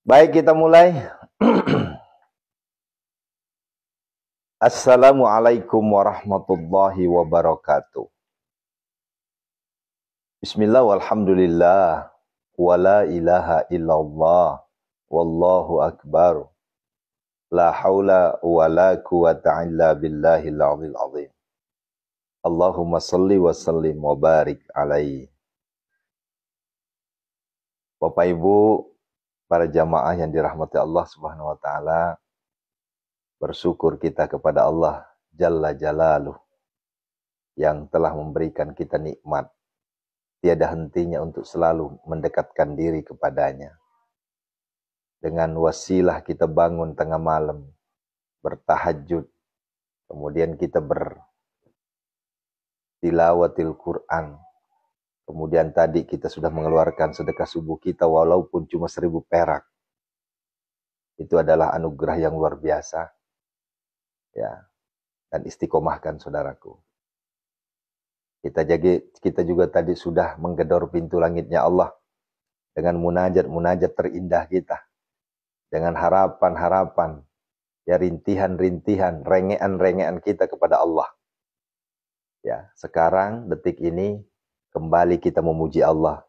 Baik, kita mulai. Assalamualaikum warahmatullahi wabarakatuh. Bismillah walhamdulillah. Wala ilaha illallah. Wallahu akbar. La hawla wa la quwata illa billahil azim azim. Allahumma salli wa sallim wa barik alaihi. Bapak Ibu, para jamaah yang dirahmati Allah Subhanahu wa taala, bersyukur kita kepada Allah Jalla Jalaluh yang telah memberikan kita nikmat tiada hentinya untuk selalu mendekatkan diri kepadanya. Dengan wasilah kita bangun tengah malam, bertahajud, kemudian kita bertilawatil Quran, kemudian tadi kita sudah mengeluarkan sedekah subuh kita walaupun cuma 1000 perak. Itu adalah anugerah yang luar biasa. Ya, dan istiqomahkan saudaraku. Kita juga tadi sudah menggedor pintu langitnya Allah dengan munajat-munajat terindah kita. Dengan harapan-harapan, ya rintihan-rintihan, rengean-rengean kita kepada Allah. Ya, sekarang detik ini kembali kita memuji Allah.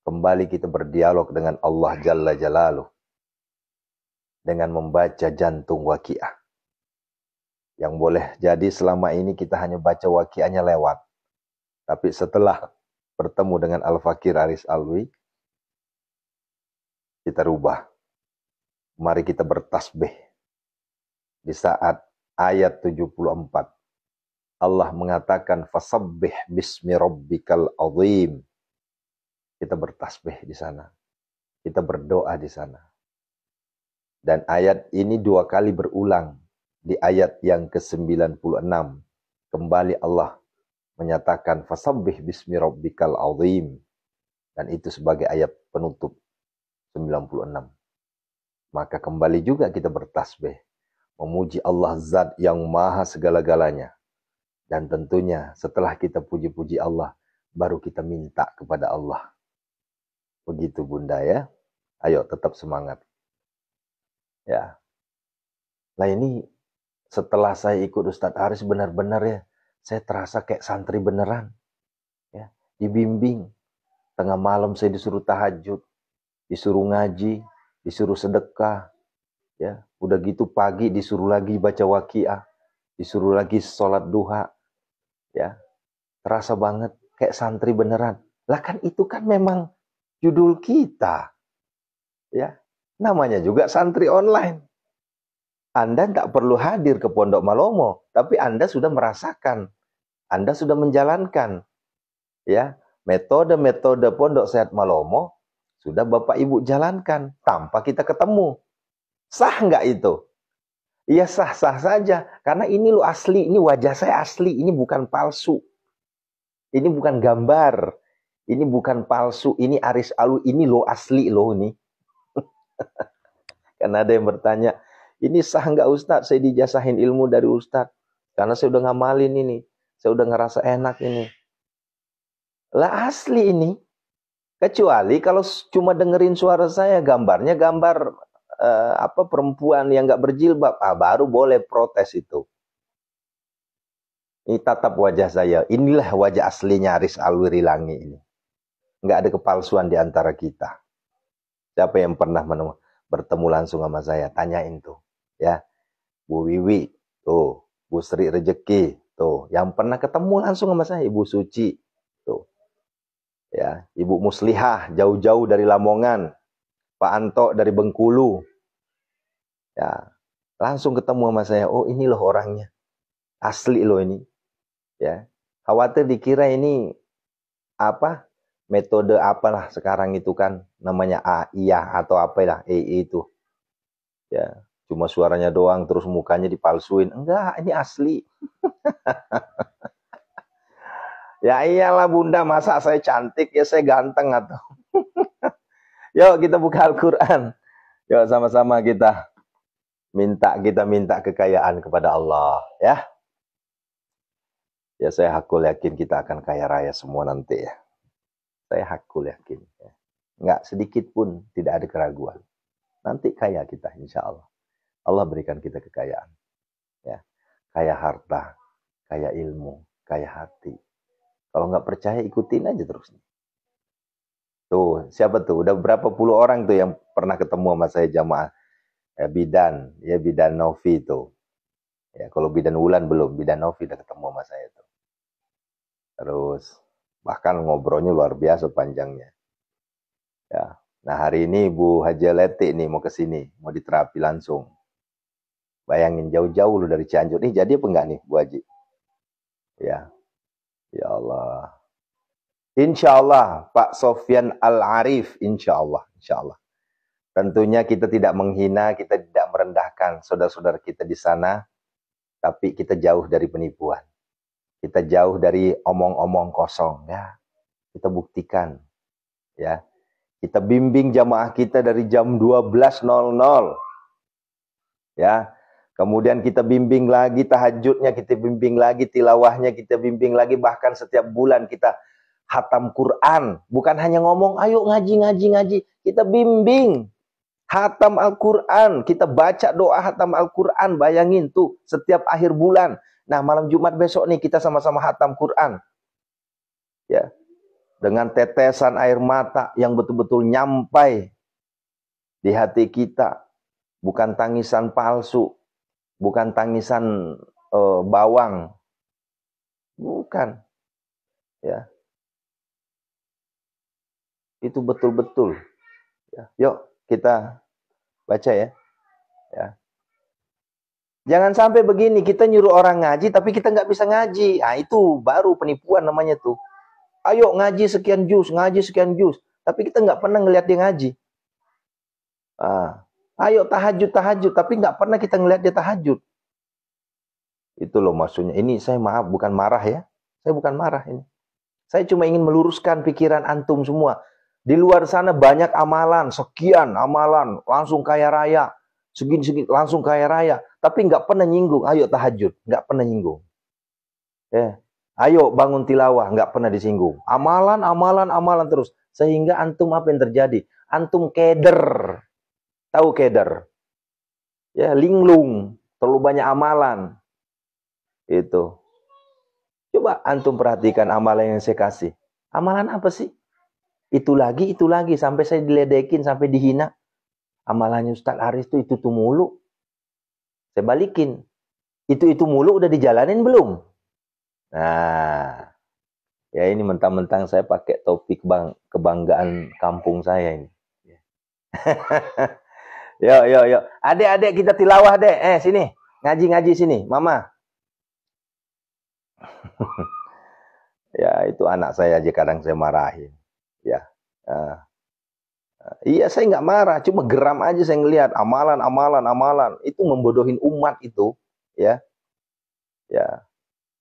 Kembali kita berdialog dengan Allah Jalla Jalaluh. Dengan membaca jantung waqiah. Yang boleh jadi selama ini kita hanya baca waqiahnya lewat. Tapi setelah bertemu dengan Al-Fakir Aris Alwi, kita rubah. Mari kita bertasbih. Di saat ayat 74. Allah mengatakan, fasabbih bismi rabbikal azim. Kita bertasbih di sana. Kita berdoa di sana. Dan ayat ini 2 kali berulang. Di ayat yang ke-96. Kembali Allah menyatakan fasabbih bismi rabbikal azim, dan itu sebagai ayat penutup 96. Maka kembali juga kita bertasbih memuji Allah Zat yang maha segala-galanya. Dan tentunya setelah kita puji-puji Allah, baru kita minta kepada Allah. Begitu Bunda ya. Ayo tetap semangat. Ya. Nah ini setelah saya ikut Ustadz Aris benar-benar ya, saya terasa kayak santri beneran. Ya, dibimbing. Tengah malam saya disuruh tahajud, disuruh ngaji, disuruh sedekah. Ya, udah gitu pagi disuruh lagi baca waqiah, disuruh lagi sholat duha. Ya, terasa banget kayak santri beneran. Lah kan itu kan memang judul kita. Ya, namanya juga santri online. Anda tidak perlu hadir ke Pondok Malomo, tapi Anda sudah merasakan, Anda sudah menjalankan, ya metode-metode Pondok Sehat Malomo sudah Bapak Ibu jalankan tanpa kita ketemu. Sah nggak itu? Iya sah-sah saja, karena ini lo asli, ini wajah saya asli, ini bukan palsu, ini bukan gambar, ini bukan palsu, ini Aris Alwi, ini lo asli lo ini. Karena ada yang bertanya, ini sah nggak Ustadz? Saya dijasahin ilmu dari Ustadz. Karena saya udah ngamalin ini. Saya udah ngerasa enak ini. Lah asli ini. Kecuali kalau cuma dengerin suara saya, gambarnya gambar perempuan yang nggak berjilbab. Baru boleh protes itu. Ini tatap wajah saya. Inilah wajah aslinya Aris Alwi Rilangi ini. Nggak ada kepalsuan di antara kita. Siapa yang pernah bertemu langsung sama saya? Tanyain tuh. Ya, Bu Wiwi, tuh, Bu Sri Rejeki, tuh, yang pernah ketemu langsung sama saya, Ibu Suci, tuh, ya, Ibu Muslihah, jauh-jauh dari Lamongan, Pak Anto dari Bengkulu, ya, langsung ketemu sama saya, oh ini loh orangnya, asli loh ini, ya, khawatir dikira ini, metode apalah sekarang itu kan, namanya AI atau apalah, AI itu, ya, cuma suaranya doang, terus mukanya dipalsuin. Enggak, ini asli. Ya iyalah Bunda, masa saya cantik, ya saya ganteng atau. Yuk kita buka Al-Quran. Yuk sama-sama kita minta kekayaan kepada Allah. Ya. Ya saya hakul yakin kita akan kaya raya semua nanti ya. Saya hakul yakin. Ya. Enggak sedikit pun tidak ada keraguan. Nanti kaya kita, insya Allah. Allah berikan kita kekayaan. Ya. Kaya harta, kaya ilmu, kaya hati. Kalau nggak percaya, ikutin aja terus. Tuh, siapa tuh? Udah berapa puluh orang tuh yang pernah ketemu sama saya jamaah. Bidan, ya Bidan Novi tuh. Ya, kalau Bidan Wulan belum, Bidan Novi udah ketemu sama saya tuh. Terus bahkan ngobrolnya luar biasa panjangnya. Ya. Nah, hari ini Bu Haji Leti nih mau ke sini, mau diterapi langsung. Bayangin jauh-jauh lu dari Cianjur. Nih jadi apa enggak nih Bu Haji? Ya. Ya Allah. Insya Allah Pak Sofyan Al-Arif, insya Allah, insya Allah. Tentunya kita tidak menghina, kita tidak merendahkan saudara-saudara kita di sana, tapi kita jauh dari penipuan. Kita jauh dari omong-omong kosong, ya. Kita buktikan, ya. Kita bimbing jamaah kita dari jam 12.00, ya. Kemudian kita bimbing lagi tahajudnya, kita bimbing lagi tilawahnya, kita bimbing lagi, bahkan setiap bulan kita hatam Quran. Bukan hanya ngomong, ayo ngaji. Kita bimbing. Hatam Al-Quran. Kita baca doa hatam Al-Quran. Bayangin tuh, setiap akhir bulan. Nah, malam Jumat besok nih, kita sama-sama hatam Quran. Ya. Dengan tetesan air mata yang betul-betul nyampai di hati kita. Bukan tangisan palsu. Bukan tangisan bawang. Bukan. Ya. Itu betul-betul. Ya. Yuk kita baca ya. Ya. Jangan sampai begini, kita nyuruh orang ngaji tapi kita nggak bisa ngaji. Nah, itu baru penipuan namanya tuh. Ayo ngaji sekian juz, tapi kita nggak pernah ngelihat dia ngaji. Ayo tahajud, tapi nggak pernah kita ngelihat dia tahajud. Itu loh maksudnya. Ini saya maaf, bukan marah ya. Saya bukan marah ini. Saya cuma ingin meluruskan pikiran antum semua. Di luar sana banyak amalan, sekian amalan, langsung kaya raya. Segini langsung kaya raya. Tapi nggak pernah nyinggung, ayo tahajud. Nggak pernah nyinggung. Ayo bangun tilawah, nggak pernah disinggung. Amalan terus. Sehingga antum apa yang terjadi? Antum keder. Tahu keder? Ya, linglung. Terlalu banyak amalan. Itu. Coba antum perhatikan amalan yang saya kasih. Amalan apa sih? Itu lagi, sampai saya diledekin, sampai dihina. Amalannya Ustaz Aris itu mulu. Saya balikin. Itu mulu udah dijalanin belum? Nah, ya ini mentang-mentang saya pakai topik kebanggaan kampung saya ini. Yo. Adik-adik kita tilawah deh. Sini. Ngaji sini. Mama. Ya, itu anak saya aja kadang saya marahin. Ya, iya saya nggak marah, cuma geram aja saya ngelihat amalan. Itu membodohin umat itu, ya.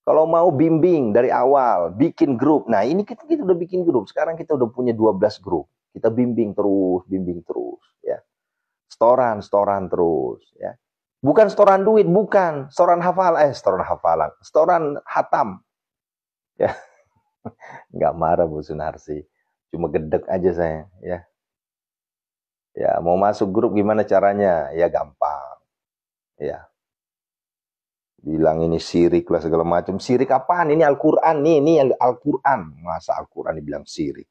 Kalau mau bimbing dari awal, bikin grup. Nah ini kita udah bikin grup. Sekarang kita udah punya 12 grup. Kita bimbing terus, ya. Setoran terus, ya. Bukan setoran duit, bukan. Setoran hafalan. Setoran hatam. Ya. Nggak marah Bu Sunarsi. Cuma gedek aja saya, ya. Ya, mau masuk grup gimana caranya? Ya gampang. Ya. Bilang ini syirik lah segala macam. Syirik apaan? Ini Al-Qur'an nih, ini Al-Qur'an. Masa Al-Qur'an dibilang syirik?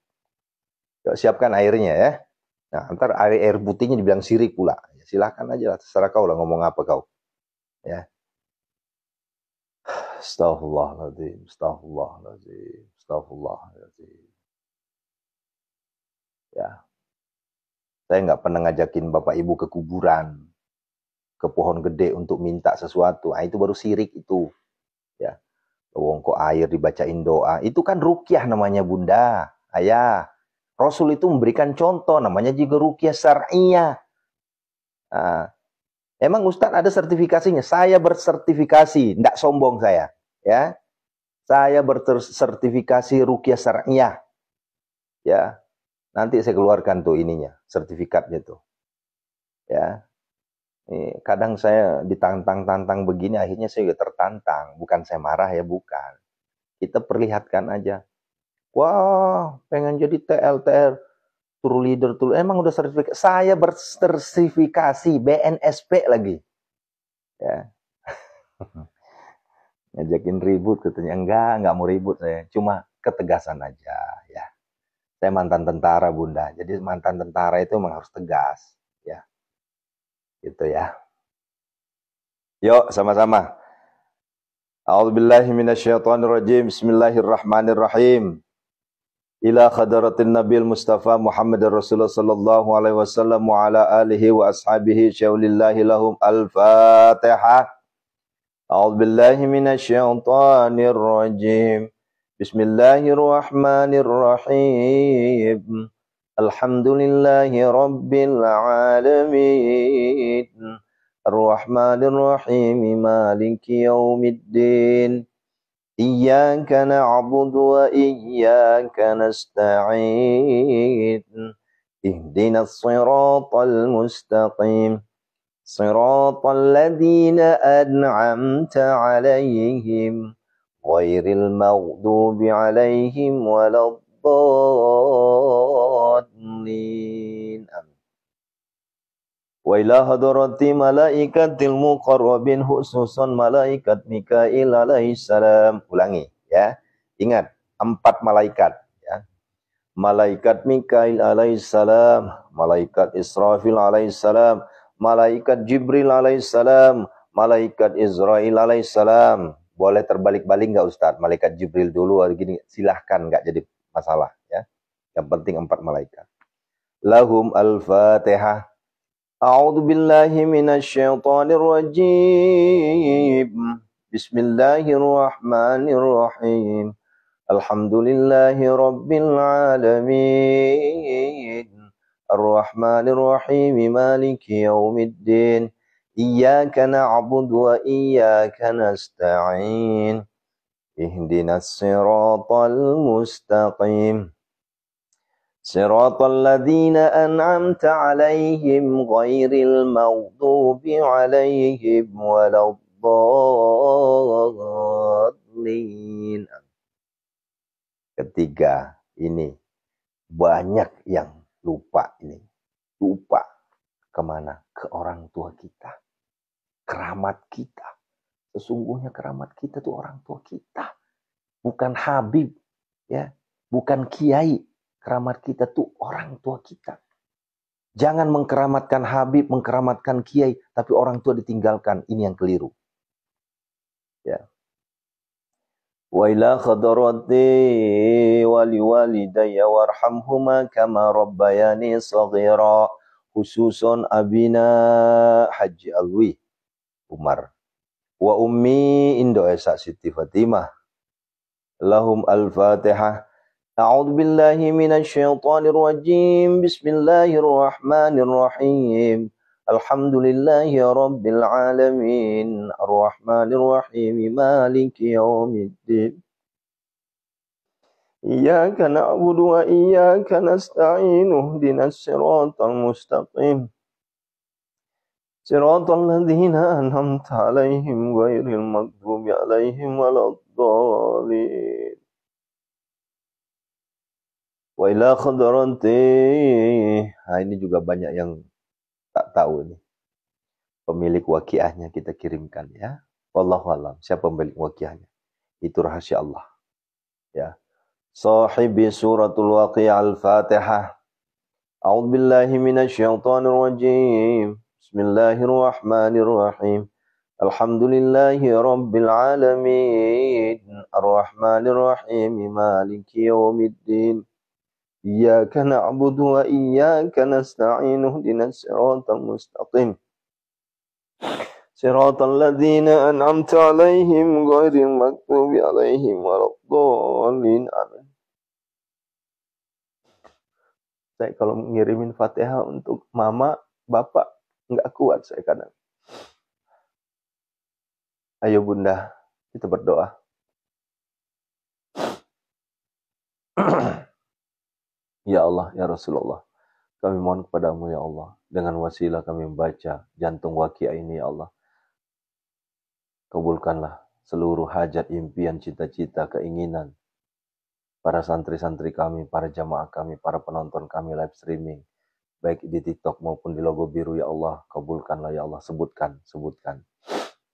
Yuk, siapkan airnya ya. Nah, ntar air putihnya dibilang syirik pula. Ya, silakan aja lah, terserah kau lah ngomong apa kau. Ya. Astaghfirullahaladzim. Ya. Saya nggak pernah ngajakin Bapak Ibu ke kuburan, ke pohon gede untuk minta sesuatu. Itu baru syirik itu. Ya. Kok air dibacain doa. Itu kan ruqyah namanya Bunda, Ayah. Rasul itu memberikan contoh, namanya juga ruqyah syar'iyah. Emang Ustadz ada sertifikasinya? Saya bersertifikasi, tidak sombong saya. Ya, saya bersertifikasi ruqyah syar'iyah. Ya, nanti saya keluarkan tuh ininya, sertifikatnya tuh. Ya, kadang saya ditantang begini, akhirnya saya juga tertantang. Bukan saya marah ya, bukan. Kita perlihatkan aja. Wah, pengen jadi TLTR. True leader, emang udah sertifikasi. Saya bersertifikasi BNSP lagi. Ya. Ngajakin ribut katanya. Enggak mau ribut saya. Cuma ketegasan aja ya. Saya mantan tentara, Bunda. Jadi mantan tentara itu memang harus tegas ya. Gitu ya. Yuk sama-sama. A'udzubillahi minasyaitonirrajim. Bismillahirrahmanirrahim. Ila khadaratin Nabil Mustafa Muhammad Rasulullah sallallahu alaihi wasallam wa ala alihi wa ashabihi syaulillahi lahum al-Fatihah. A'udzubillahi minasyaitonir rajim. Bismillahirrahmanirrahim. Alhamdulillahi rabbil alamin. Ar-Rahmanir Rahim. Maliki yaumiddin. Iyyaka na'budu wa iyyaka nasta'in. Ihdinas siratal mustaqim. Siratal ladzina an'amta 'alaihim ghairil maghdubi 'alaihim waladdallin. Wa ila hadrati malaikatil muqarrabin khususan malaikat Mikail alaihissalam. Ulangi ya. Ingat 4 malaikat ya. Malaikat Mikail alaihissalam, malaikat Israfil alaihissalam, malaikat Jibril alaihissalam, malaikat Israil alaihissalam. Boleh terbalik-balik enggak Ustaz? Malaikat Jibril dulu atau gini, silahkan, enggak jadi masalah ya. Yang penting 4 malaikat. Lahum al-Fatihah. A'udzu billahi minasyaitonir rajim. Bismillahirrahmanirrahim. Alhamdulillahi rabbil alamin. Ar-Rahmanir Rahim. Maliki yaumiddin. Iyyaka na'budu wa iyyaka nasta'in. Ihdinas siratal mustaqim. Siratal ladzina an'amta 'alaihim ghairil maghdubi 'alaihim waladdallin. Ketiga, ini banyak yang lupa ini. Lupa kemana? Ke orang tua kita. Keramat kita. Sesungguhnya keramat kita tuh orang tua kita. Bukan Habib. Ya, bukan Kiai. Keramat kita tuh orang tua kita. Jangan mengkeramatkan Habib, mengkeramatkan Kiai, tapi orang tua ditinggalkan. Ini yang keliru. Ya. Wa ila khadarati waliwalidayya warhamhuma kama rabbayani shaghira. Khususon abina Haji Alwi Umar. Wa ummi Indo Esa Siti Fatimah. Lahum al-Fatihah. A'udzu billahi minasyaitonir rajim. Bismillahirrahmanirrahim. Alhamdulillahi rabbil alamin. Ar-Rahmanir Rahim. Maliki yaumiddin. Iyyaka na'budu wa iyyaka nasta'in. Ihdinas siratal mustaqim. Siratal ladzina an'amta 'alaihim ghairil maghdubi 'alaihim waladdallin. Wa ila khadarati. Nah, ini juga banyak yang tak tahu ini. Pemilik waqiahnya kita kirimkan ya. Wallahu alam. Siapa pemilik waqiahnya? Itu rahasia Allah. Ya. Sahibi suratul Waqiah al-Fatihah. A'udzu billahi minasyaitonir rajim. Bismillahirrahmanirrahim. Alhamdulillahi rabbil alamin. Ar-Rahmanir Rahim. Maliki yaumiddin. Iyyaka na'budu wa iyyaka nasta'in. Ihdinas siratal mustaqim. Siratal ladzina an'amta 'alaihim ghairil maghdubi 'alaihim waladdallin. Amin. Saya kalau ngirimin Fatihah untuk mama, bapak enggak kuat saya kadang. Ayo Bunda, kita berdoa. Ya Allah, ya Rasulullah, kami mohon kepadamu ya Allah, dengan wasilah kami membaca jantung waqiah ini ya Allah. Kabulkanlah seluruh hajat, impian, cita-cita, keinginan para santri-santri kami, para jamaah kami, para penonton kami live streaming, baik di TikTok maupun di Logo Biru, ya Allah, kabulkanlah ya Allah, sebutkan.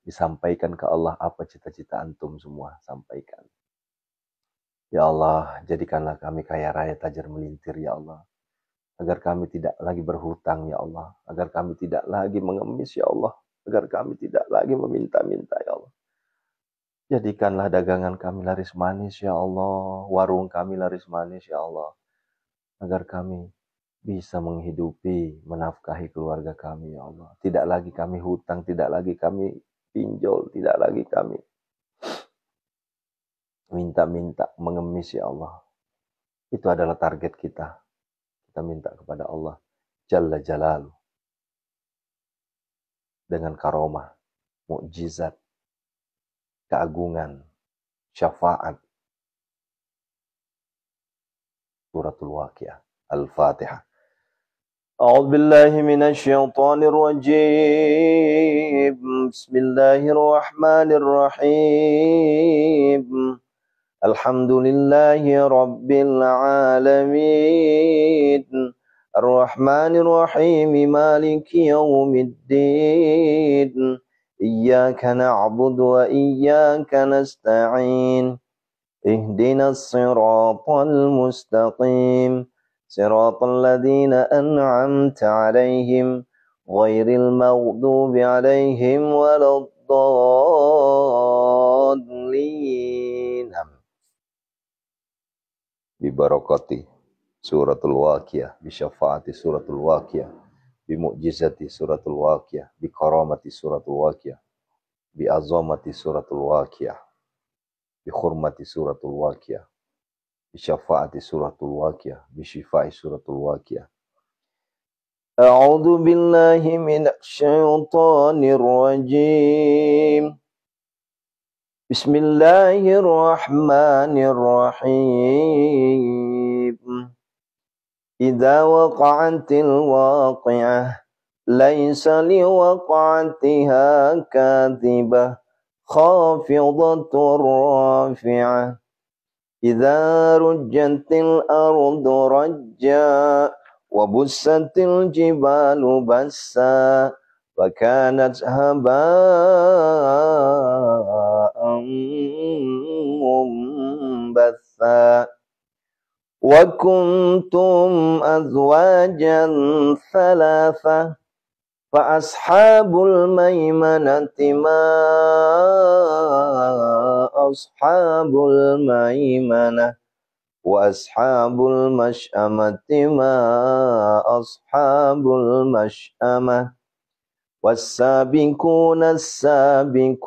Disampaikan ke Allah apa cita-cita antum semua, sampaikan. Ya Allah, jadikanlah kami kaya raya tajir melintir, ya Allah. Agar kami tidak lagi berhutang, ya Allah. Agar kami tidak lagi mengemis, ya Allah. Agar kami tidak lagi meminta-minta, ya Allah. Jadikanlah dagangan kami laris manis, ya Allah. Warung kami laris manis, ya Allah. Agar kami bisa menghidupi, menafkahi keluarga kami, ya Allah. Tidak lagi kami hutang, tidak lagi kami pinjol, tidak lagi kami minta-minta, mengemis, ya Allah. Itu adalah target kita. Kita minta kepada Allah Jalla Jalaluh dengan karomah, mukjizat, keagungan, syafaat. Suratul Waqiah. Al-Fatihah. A'udzu billahi minasy syaithanir rajim. Bismillahirrahmanirrahim. Alhamdulillahi rabbil alamin. Ar-Rahmanir Rahim. Maliki yaumiddin. Iyyaka na'budu wa iyyaka nasta'in. Ihdinas siratal mustaqim. Siratal ladzina an'amta 'alaihim ghairil maghdubi 'alaihim waladdallin. Bi barakati suratul Waqiah, bi syafaati suratul Waqiah, bi mu'jizati suratul Waqiah, bi karamati suratul Waqiah, bi azamati suratul Waqiah, bi hurmati suratul Waqiah, bi syafaati suratul Waqiah, bi syifai suratul Waqiah. A'udzu billahi minasy syaithanir rajim. Bismillahirrahmanirrahim. Idza waqa'atil waqi'ah laisa liwaqa'atiha kadhibah khafidatur rafi'ah. Idza rujjatil ardu rajja wa bussatil jibalu bassa wa kanat haba'an mumbatha wa kuntum azwajan thalatha fa ashabul maimanati ma ashabul maimanah wa ashabul masy'amati ma ashabul masy'amah was-sabiquna as-sabiqun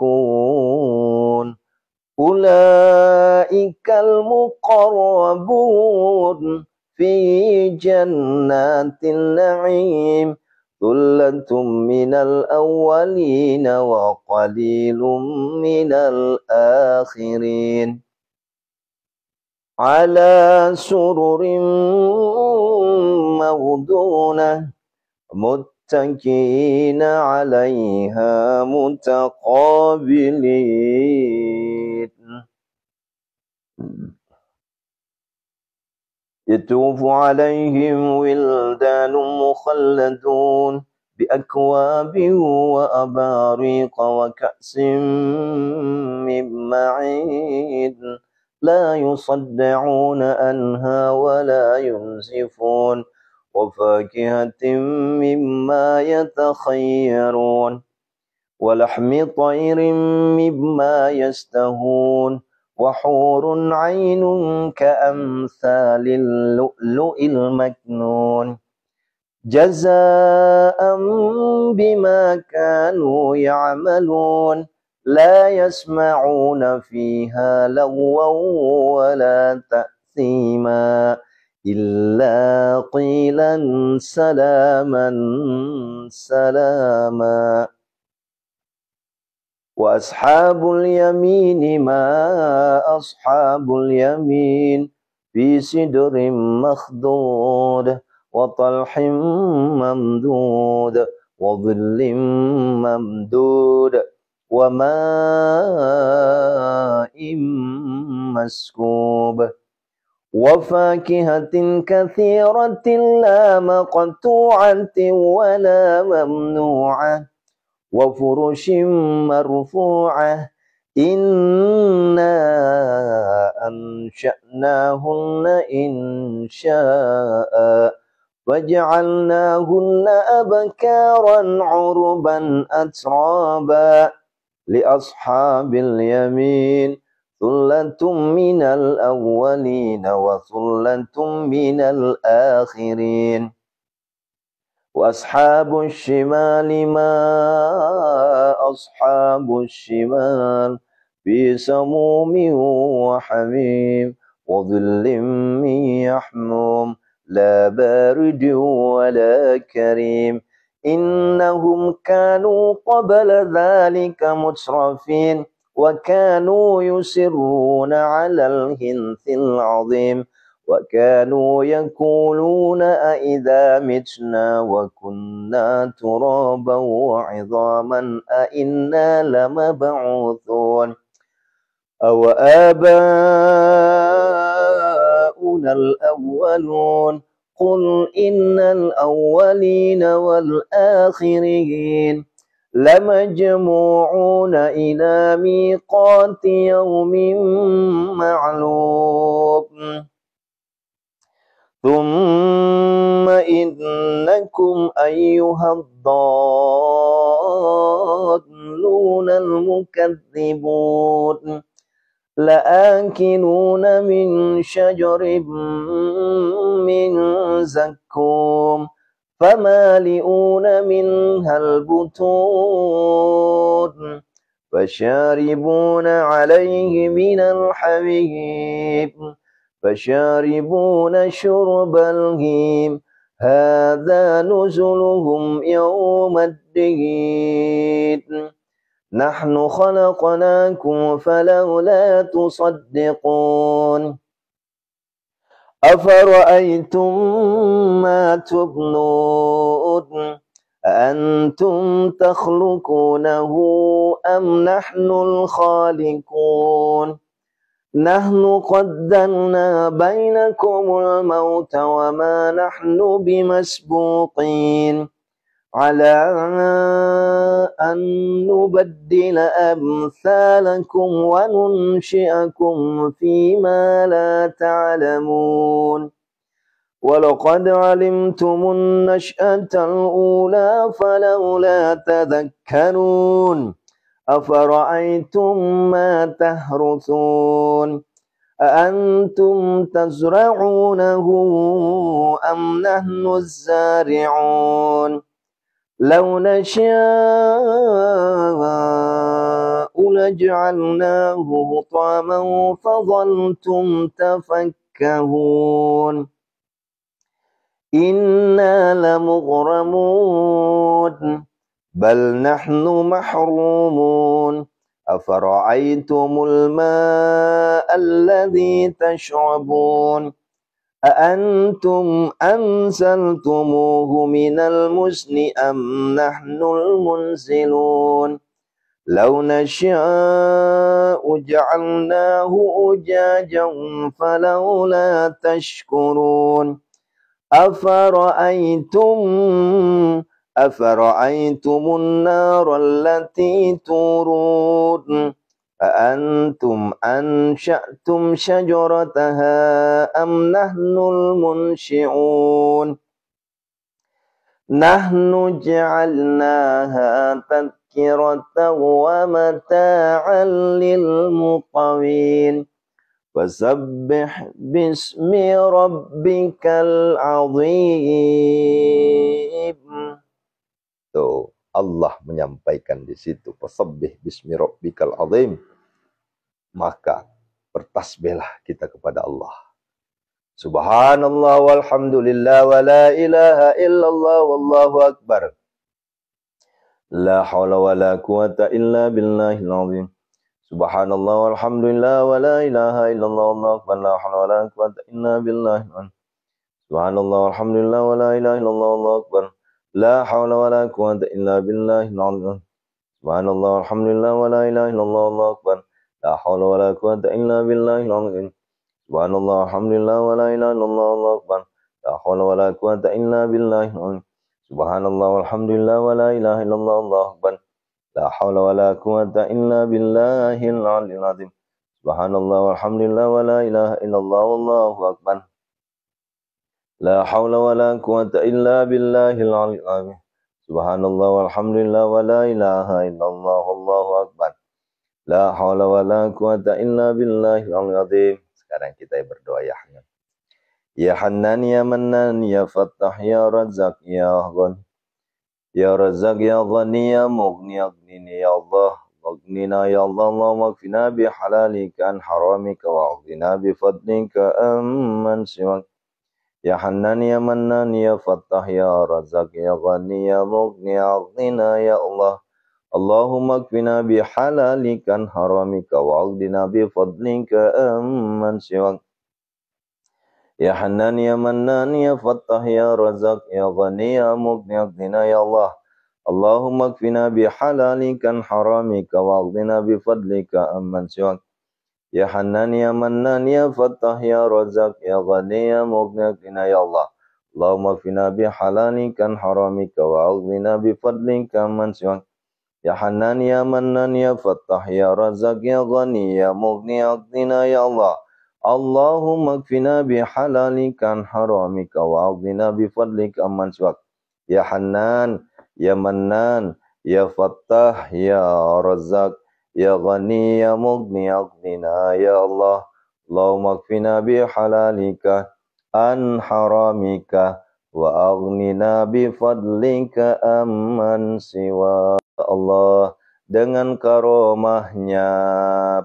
ulaikal muqarrabun fi jannatin na'im thullatun minal awwalin wa qalilun minal akhirin ala sururin mawdunah muttaqina 'alaiha mutaqabilin yatufu 'alaihim wildanun mukhalladun biakwabin wa abariqa wa ka'sin min ma'in la yusaddauna anha wa la yunzifun wa fakihatin mimma yatakhayyarun wa lahmi tayrin mimma yastahun wa hurun 'ainun ka'amsalil lu'lu'il maknun jazaa'an bima kanu ya'malun la yasma'una fiha lagwan wa la ta'thima illa qilan salaman salama wa ashabul yamini ma ashabul yamin fi sidrin makhdud wa talhim mamdud wa dhillim mamdud wa ma'im maskub وفاكهة كثيرة لا مقطوعة ولا ممنوعة وفرش مرفوعة إنا أنشأناهن إن شاء وجعلناهن أبكارا عربا أترابا لأصحاب اليمين ثلة من الأولين وثلة من الآخرين وأصحاب الشمال ما أصحاب الشمال في سموم وحميم وظل من يحموم لا بارد ولا كريم إنهم كانوا قبل ذلك مترفين وكانوا يسرون على الحنث العظيم وكانوا يقولون أئذا متنا وكنا ترابا وعظاما أئنا لمبعوثون أو آباؤنا الأولون قل إن الأولين والآخرين لمجموعون إلى ميقات يوم معلوم ثم إنكم أيها الضالون المكذبون لآكلون من شجر من زقوم فمالئون منها البطون فشاربون عليه من الحميم فشاربون شرب الهيم هذا نزلهم يوم الدين نحن خلقناكم فلولا تصدقون أفرأيتم ما تبنون أأنتم تخلقونه أم نحن الخالقون نحن قدرنا بينكم الموت وما نحن بمسبوقين على أن نبدل أمثالكم وننشئكم فيما لا تعلمون ولقد علمتم النشأة الأولى فلولا تذكرون أفرأيتم ما تحرثون أأنتم تزرعونه أم نحن الزارعون لو نشاء لجعلناه حطاما فظلتم تفكهون إنا لمغرمون بل نحن محرومون أفرأيتم الماء الذي تشربون أأنتم أنزلتموه من المزن أم نحن المنزلون لو نشاء جعلناه أجاجا فلولا تشكرون أفرأيتم النار التي تورون أأنتم أنشأتم شجرتها أم نحن المنشئون نحن جعلناها تذكرة ومتاعا للمقوين فسبح باسم ربك العظيم. Tuh, Allah menyampaikan di situ fasabbih bismi rabbikal azim. Maka bertasbihlah kita kepada Allah. Subhanallah walhamdulillah wa la ilaha illallah wallahu akbar. La hawla wa la quwata illa billahil azim. Subhanallah walhamdulillah wa la ilaha illallah wallahu akbar. La hawla wa la quwata illa billahil azim. Subhanallah walhamdulillah wa la ilaha illallah wallahu akbar. La hawla wa la quwata illa billahil azim. Subhanallah walhamdulillah wa la ilaha illallah wallahu akbar. La hawla wa la quwata illa billahil azim. Subhanallah, alhamdulillah, wa la ilaha illallah, Allahu akbar. La haula wa la quwata illa billah. Subhanallah, alhamdulillah, wa la ilaha illallah, Allahu akbar. La haula wa la quwata illa billahil aliyyil azim. Subhanallah, alhamdulillah, wa la ilaha illallah, Allahu akbar. La haula wa la quwata illa billahil aliyyil azim. Subhanallah, walhamdulillah, wa la ilaha illallah, Allahu akbar. La haula wa la quwata illa billahil aliyyil azim. Sekarang kita berdoa ya Hannan. Ya Hannan, ya Mannan, ya Fattah, ya Razzaq, ya Ghani. Ya Razzaq, ya Ghani, ya Mughni, aghnini ya Allah. Aghnina ya Allah, Allahumma kfina bihalalika an haramika wa aghnina bifadlika amman siwak. Ya Hannan, ya Mannan, ya Fattah, ya Razzaq, ya Ghani, ya Mughni, aghnina ya Allah. Allahumma kfina bihalalika an haramika wa aghnina bifadlika amman siwak. Ya Hannan, ya Mannan, ya Fattah, ya Razzaq, ya Ghani, ya Mughni, aghnina ya Allah. Allahumma kfina bihalalika an haramika wa aghnina bifadlika amman siwak. Ya Hannan, ya Mannan, ya Fattah, ya Razzaq, ya Ghani, ya Mughni, aghnina ya Allah. Allahumma kfina bihalalika an haramika wa aghnina bifadlika amman siwak. Ya Hannan, ya Mannan, ya Fattah, ya Razzaq, ya Ghani, ya Mughni, aghnina ya Allah. Allahumma kfina bihalalika an haramika wa aghnina bifadlika amman siwak. Ya Hannan, ya Mannan, ya Fattah, ya Razzaq, ya Ghani, ya Mughni, aghnina ya Allah. Allahumma kfina bihalalika an haramika wa aghnina bifadlika amman siwak. Allah, dengan karomahnya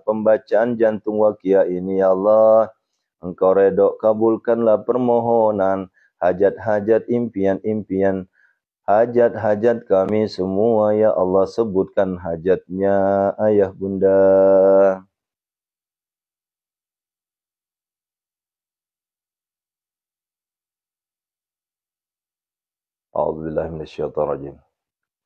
pembacaan jantung wakia ini ya Allah, Engkau redok kabulkanlah permohonan, hajat-hajat, impian-impian, hajat-hajat kami semua ya Allah. Sebutkan hajatnya ayah bunda. A'udzubillahi minasyaitonir rajim.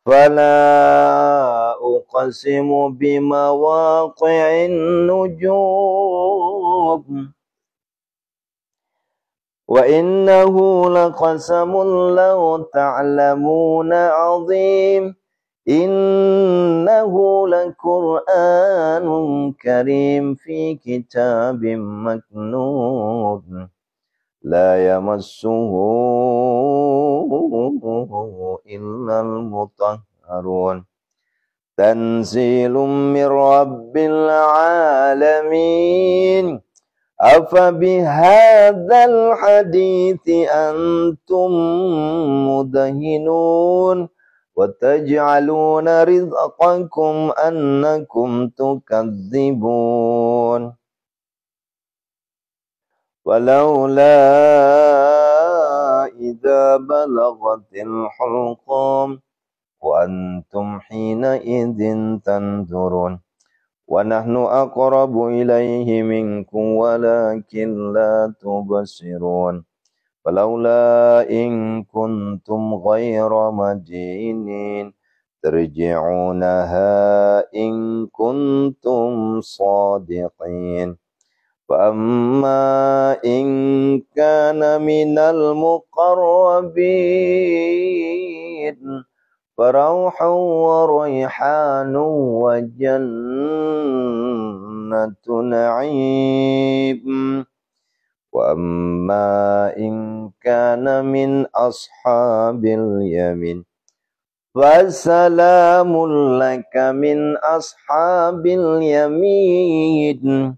Fala uqsimu bimawaqi'in nujum wa innahu laqasamun law ta'lamuna 'azim. Innahu laqur'anun karim fi kitabim maknun la yamassuhu illal mutahharun. Tanzilum mir rabbil alamin. Afa bihadzal hadithi antum mudahinun wa taj'aluna rizqakum annakum tukadzibun. Walaula idza balaghatil hulqum wa antum hina idzin tanzurun. Wa nahnu aqrabu ilaihi minkum walakin la tubsirun. Falaula in kuntum ghayra madinin tarji'unaha in kuntum sadiqin. Fa amma in kana minal muqarrabin farauhu wa rayhanu wa jannatu na'im. Wa amma in kana min ashabil yamin fasalamun laka min ashabil yamin.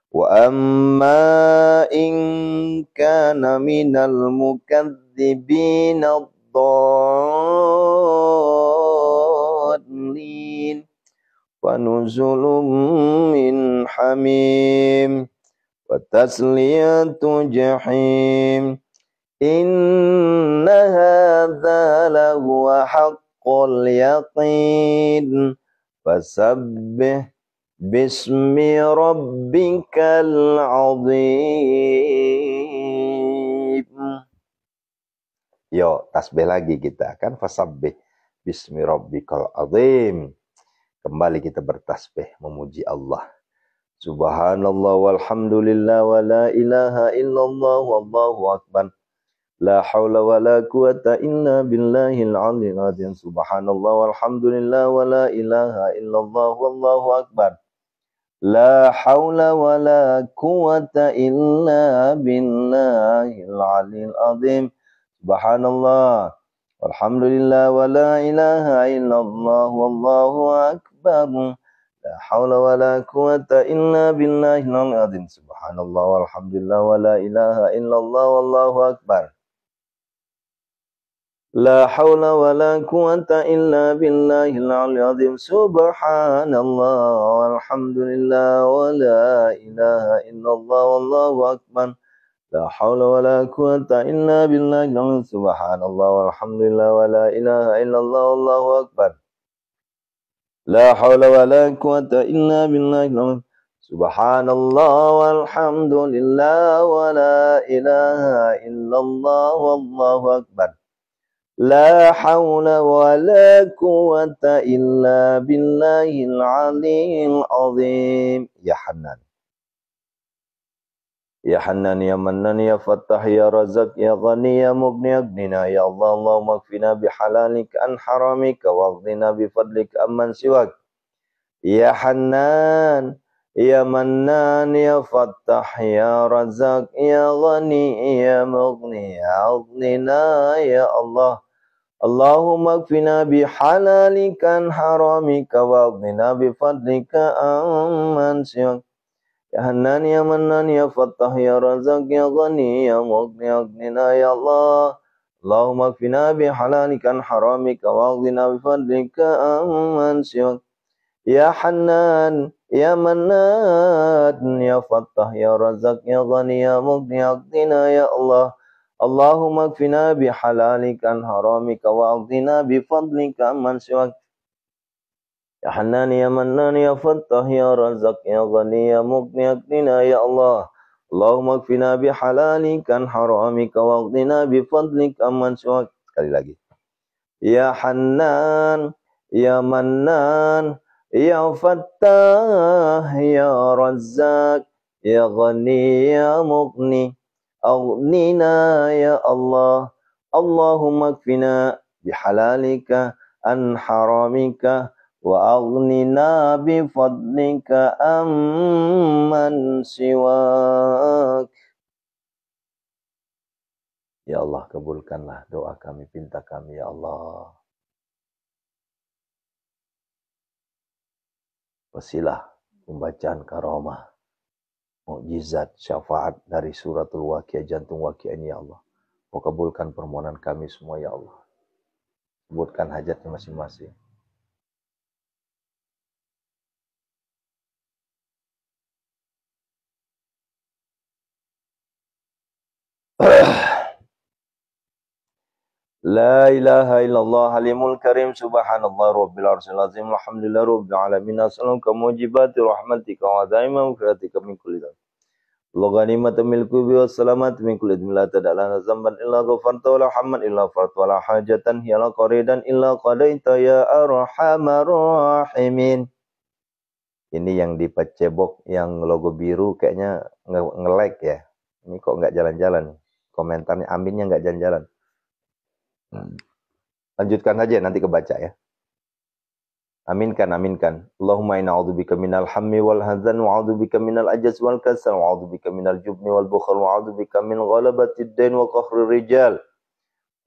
Wa amma in kana minal mukadzibina ad-dallin fanuzulun min hamim wa tasliyatu jahim. Inna hadza lahuwa haqqul yaqin fasabbih bismi rabbikal azim. Yo, tasbih lagi kita kan, fasabbih bismi rabbikal azim. Kembali kita bertasbih memuji Allah Subhanallah walhamdulillah wa la ilaha illallah wallahu akbar. La haula wa la quwata illa billahil aliyyil azim. Subhanallah walhamdulillah wa la ilaha illallah wallahu akbar. La haula wa la quwata illa billahil aliyyil azim. Subhanallah walhamdulillah wa la ilaha illallah wallahu akbar. La haula wa la quwata illa billahil aliyyil azim. Subhanallah walhamdulillah wa la ilaha illallah wallahu akbar. La haula wa la quwata illa billahil aliyyil azim. Subhanallah walhamdulillah wa la ilaha illallah wallahu akbar. La haula wa la quwata illa billahil azim. Subhanallah walhamdulillah wa la ilaha illallah wallahu akbar. La haula wa la quwata illa billahil azim. Subhanallah walhamdulillah wa la ilaha illallah wallahu akbar. La haula wa la quwata illa billahil aliyyil azim. Ya Hannan. Ya Hannan ya Mannan ya Fattah ya Razak ya Ghani ya Mughni aghnina ya Allah. Allahumma kfina bihalalika an haramika waghdina bifadlika amman siwak. Ya Hannan ya Mannan ya Fattah ya Razak ya Ghani ya Mughni aghnina ya Allah. Allahumma kfina bihalalika an haramika waghdina bifadlika amman siwak. Ya Hannan ya Mannan ya Fattah ya Razak ya Ghani ya Mughni aghnina ya Allah. Allahumma kfina bihalalika an haramika waghdina bifadlika amman siwak. Ya Hannan ya Mannan ya Fattah ya Razak ya Ghani ya Mughni aghnina ya Allah. Allahumma kfina bihalalika an haramika waghdina bifadlika amman siwak. Ya Hannan ya Mannan ya Fattah ya Razak ya Ghani ya Mughni aghnina ya Allah. Allahumma kfina bihalalika an haramika waghdina bifadlika amman siwak. Sekali lagi. Ya Hannan ya Mannan ya Fattah ya Razak ya Ghani ya Mughni aghnina ya Allah. Allahumma kfina bihalalika an haramika wa aghnina bifadlika amman siwak. Ya Allah, kabulkanlah doa kami, pinta kami ya Allah. Wasilah pembacaan karamah, mukjizat, syafaat dari suratul Waqiah, jantung Waqiah ini ya Allah. Mau kabulkan permohonan kami semua ya Allah. Sebutkan hajatnya masing-masing. La ilaha illallah halimul karim subhanallah rabbil arsyil azim alhamdulillah rabbil alamin as'aluka mujibati rahmatika wa daima maghfiratika min kulli dhanb. Allah ghanimatan milku bi wassalamat min kulli dhanbin la tad'alana zamban illa ghafarta wa la hamman illa farta wa la hajatan hiya la qaridan illa qadaita ya arhamar rahimin. Ini yang di Pacebok yang logo biru kayaknya nge-like ya. Ini kok nggak jalan-jalan. Komentarnya aminnya nggak jalan-jalan. Lanjutkan saja nanti kebaca ya. Aminkan, aminkan. Allahumma inna a'udzubika minal hammi wal hazan wa a'udzubika minal ajaz wal kasal wa a'udzubika minal jubni wal bukhal wa a'udzubika min ghalabatid dain wa qahrir rijal.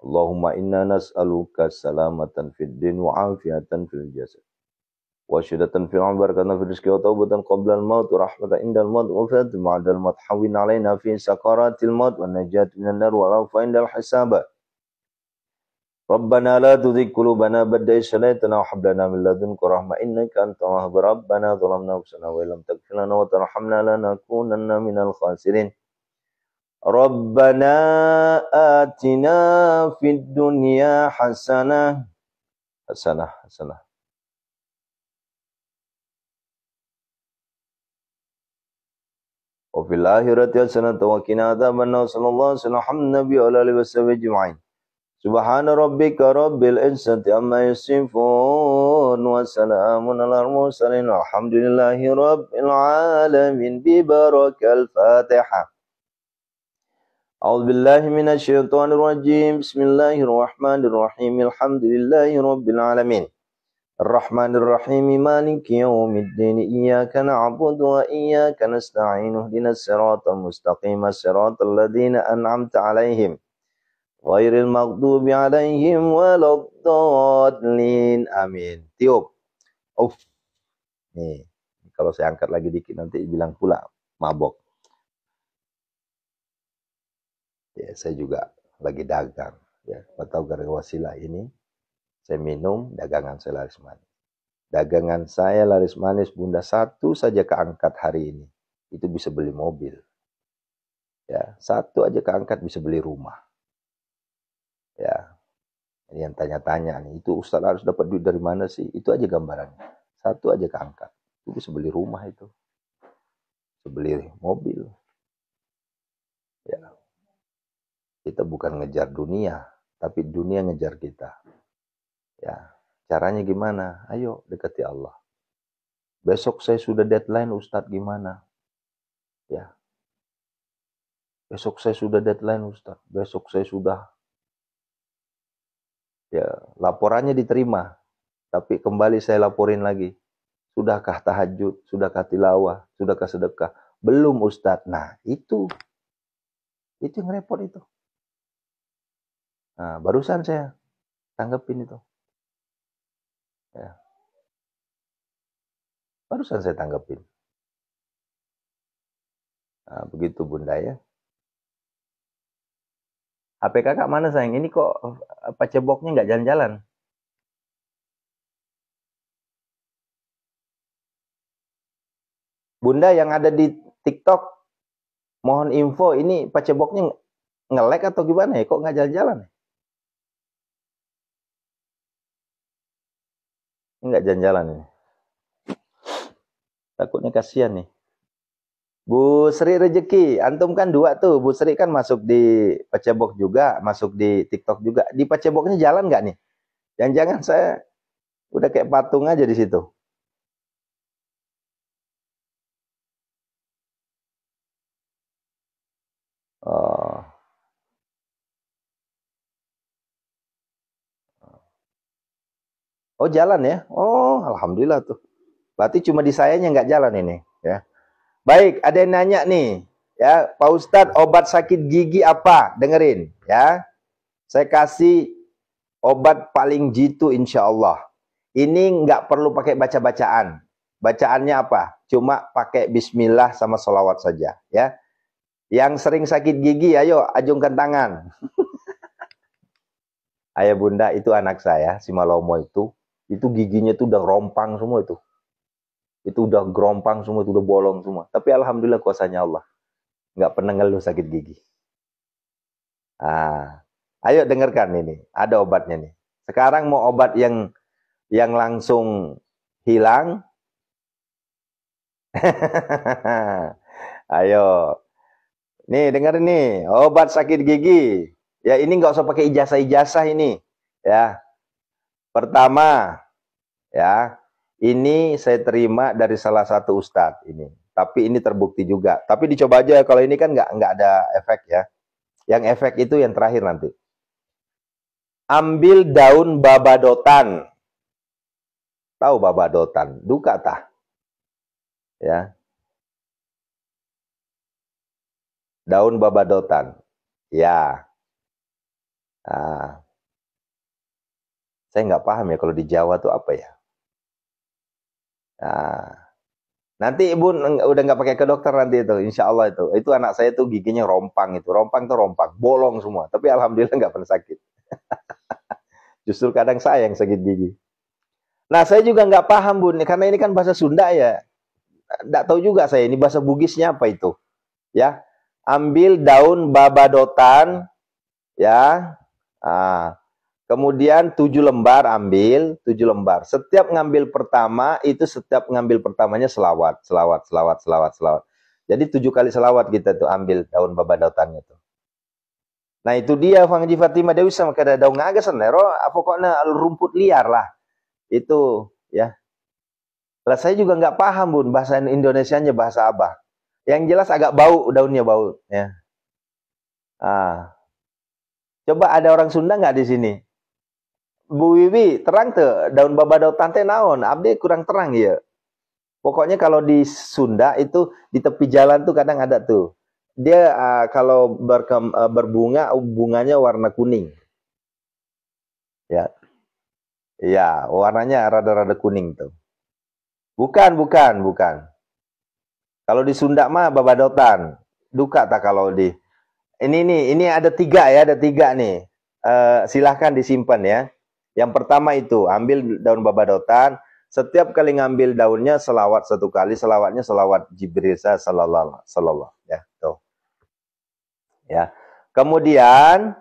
Allahumma inna nas'aluka salamatan fid din wa afiatan fil jasad. Wa syidatan fil barakatan fil rizqi wa taubatan qabla al-maut wa rahmatan indal maut wa fatan ba'dal maut hawwin alaina fi sakaratil maut wa najat minan nar wa afa indal hisab. Rabbana la tuzigh qulubana ba'da idh hadaytana wa hab lana min ladunka rahmah innaka antal wahhab. Rabbana zalamna anfusana wa illam taghfir lana wa tarhamna lanakunanna minal khasirin. Rabbana atina fid dunya hasanah wa fil akhirati hasanah wa qina adzabannar. Sallallahu alaihi wasallam nabi wa alihi wasallam ajma'in. Subhana rabbika rabbil izzati amma yasifun wa salamun alal mursalin alhamdulillahi rabbil alamin bi barakal Fatihah. A'udzu billahi minasy syaithanir rajim. Bismillahirrahmanirrahim. Alhamdulillahi rabbil alamin. Ar-Rahmanir Rahim. Maliki yaumiddin. Iyyaka na'budu wa iyyaka nasta'in. Ihdinas siratal mustaqim. Siratal ladzina an'amta 'alaihim ghairil maghdubi 'alaihim waladdallin. Amin. Tiup. Nih, kalau saya angkat lagi dikit nanti bilang pula mabok. Ya, saya juga lagi dagang. Ya, atau gara-gara wasilah ini, saya minum, dagangan saya laris manis. Dagangan saya laris manis, Bunda, satu saja keangkat hari ini, itu bisa beli mobil. Ya, satu aja keangkat bisa beli rumah. Ya, ini yang tanya-tanya nih, itu Ustaz harus dapat duit dari mana sih? Itu aja gambarannya. Satu aja keangkat, itu bisa beli rumah itu. Bisa beli mobil. Ya. Kita bukan ngejar dunia, tapi dunia ngejar kita. Ya, caranya gimana? Ayo dekati Allah. Besok saya sudah deadline, Ustadz, gimana? Ya. Besok saya sudah deadline, Ustadz. Besok saya sudah. Ya, laporannya diterima. Tapi kembali saya laporin lagi. Sudahkah tahajud? Sudahkah tilawah? Sudahkah sedekah? Belum, Ustadz. Nah, itu yang repot itu. Nah, barusan saya tanggepin itu. Ya. Barusan saya tanggepin. Nah, begitu Bunda ya. HP kakak mana sayang? Ini kok apa ceboknya nggak jalan-jalan? Bunda yang ada di TikTok, mohon info ini paceboknya nge-lag atau gimana ya? Kok nggak jalan-jalan? Nggak jalan-jalan ini. Takutnya kasihan nih. Bu Sri Rezeki, antum kan dua tuh. Bu Sri kan masuk di pacebok juga, masuk di TikTok juga. Di paceboknya jalan nggak nih? Jangan-jangan saya udah kayak patung aja di situ. Oh. Oh jalan ya? Oh alhamdulillah tuh. Berarti cuma di sayanya nggak jalan ini. Ya. Baik, ada yang nanya nih. Ya, Pak Ustadz, obat sakit gigi apa? Dengerin ya. Saya kasih obat paling jitu insya Allah. Ini nggak perlu pakai baca-bacaan. Bacaannya apa? Cuma pakai bismillah sama sholawat saja. Ya. Yang sering sakit gigi, ayo ajungkan tangan. Ayah Bunda, itu anak saya, si Malomo itu giginya tuh udah rompang semua itu. Itu udah gerompang semua, itu udah bolong semua. Tapi alhamdulillah kuasanya Allah. Nggak pernah ngeluh sakit gigi. Ah, ayo dengarkan ini, ada obatnya nih. Sekarang mau obat yang langsung hilang. Ayo. Nih, dengar nih, obat sakit gigi. Ya, ini nggak usah pakai ijazah-ijazah ini. Ya. Pertama, ya, ini saya terima dari salah satu ustadz ini. Tapi ini terbukti juga. Tapi dicoba aja, kalau ini kan nggak ada efek ya. Yang efek itu yang terakhir nanti. Ambil daun babadotan. Tahu babadotan? Duka tah? Ya. Daun babadotan. Ya. Nah. Saya nggak paham ya kalau di Jawa tuh apa ya. Nah. Nanti ibu udah nggak pakai ke dokter nanti itu, insya Allah itu. Itu anak saya tuh giginya rompang itu, rompang tuh rompang, bolong semua. Tapi alhamdulillah nggak pernah sakit. Justru kadang saya yang sakit gigi. Nah saya juga nggak paham Bun, karena ini kan bahasa Sunda ya. Nggak tahu juga saya ini bahasa Bugisnya apa itu. Ya, ambil daun babadotan, ya. Nah, kemudian 7 lembar ambil, 7 lembar. Setiap ngambil pertama, itu setiap ngambil pertamanya selawat. Jadi 7 kali selawat kita tuh ambil daun babadotannya tuh. Nah itu dia Fangji Fatimah Dewi sama kada daun ngagas nero, pokoknya rumput liar lah. Itu ya. Lah saya juga nggak paham Bun bahasa Indonesianya bahasa apa. Yang jelas agak bau, daunnya bau ya. Ah. Coba ada orang Sunda nggak di sini? Bu Wiwi, terang tuh daun babadau tante naon? Abdi kurang terang ya. Pokoknya kalau di Sunda itu di tepi jalan tuh kadang ada tuh. Dia kalau berbunga, bunganya warna kuning. Ya, iya, warnanya rada-rada kuning tuh. Bukan. Kalau di Sunda mah babadotan. Duka tak kalau di ini ada tiga ya, ada tiga nih. Silahkan disimpan ya. Yang pertama itu ambil daun babadotan. Setiap kali ngambil daunnya selawat satu kali, selawatnya selawat Jibril sallallahu ya. Tuh. Ya. Kemudian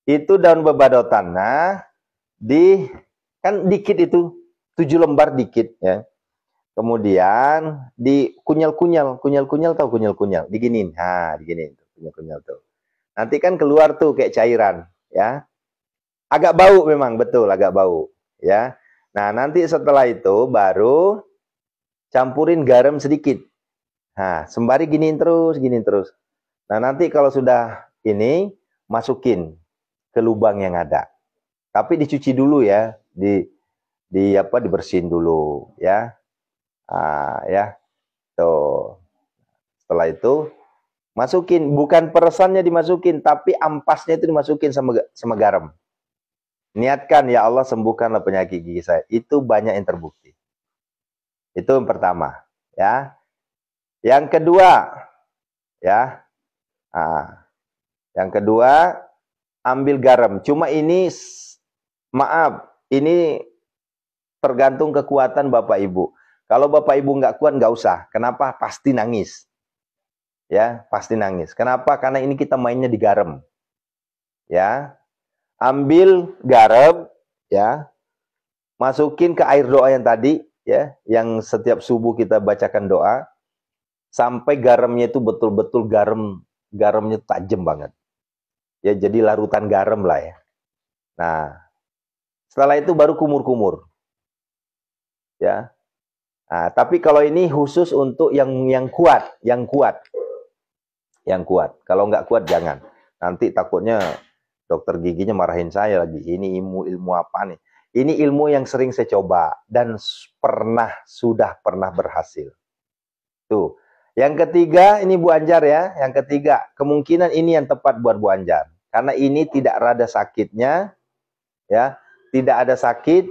itu daun babadotan. Nah, kan dikit itu 7 lembar dikit ya. Kemudian dikunyal-kunyal tahu kunyal-kunyal, diginin. Nah, diginin tuh, kunyal-kunyal tuh. Nanti kan keluar tuh kayak cairan, ya. Agak bau memang, betul, agak bau, ya. Nah, nanti setelah itu baru campurin garam sedikit. Nah, sembari giniin terus. Nah, nanti kalau sudah ini masukin ke lubang yang ada. Tapi dicuci dulu ya, dibersihin dulu, ya. Ya. Tuh. Setelah itu masukin, bukan peresannya dimasukin, tapi ampasnya itu dimasukin sama garam. Niatkan, ya Allah sembuhkanlah penyakit gigi saya. Itu banyak yang terbukti. Itu yang pertama, ya. Yang kedua, ya. Yang kedua, ambil garam. Cuma ini, maaf, ini tergantung kekuatan Bapak Ibu. Kalau Bapak Ibu nggak kuat, nggak usah. Kenapa? Pasti nangis. Ya, pasti nangis. Kenapa? Karena ini kita mainnya di garam. Ya. Ambil garam, ya. Masukin ke air doa yang tadi, ya, yang setiap subuh kita bacakan doa sampai garamnya itu betul-betul garamnya tajam banget. Ya, jadi larutan garam lah ya. Nah, setelah itu baru kumur-kumur. Ya. Nah, tapi kalau ini khusus untuk yang kuat. Kalau nggak kuat jangan. Nanti takutnya dokter giginya marahin saya lagi. Ini ilmu apa nih? Ini ilmu yang sering saya coba dan sudah pernah berhasil. Tuh. Yang ketiga, ini Bu Anjar ya. Yang ketiga, kemungkinan ini yang tepat buat Bu Anjar. Karena ini tidak rada sakitnya, ya. Tidak ada sakit,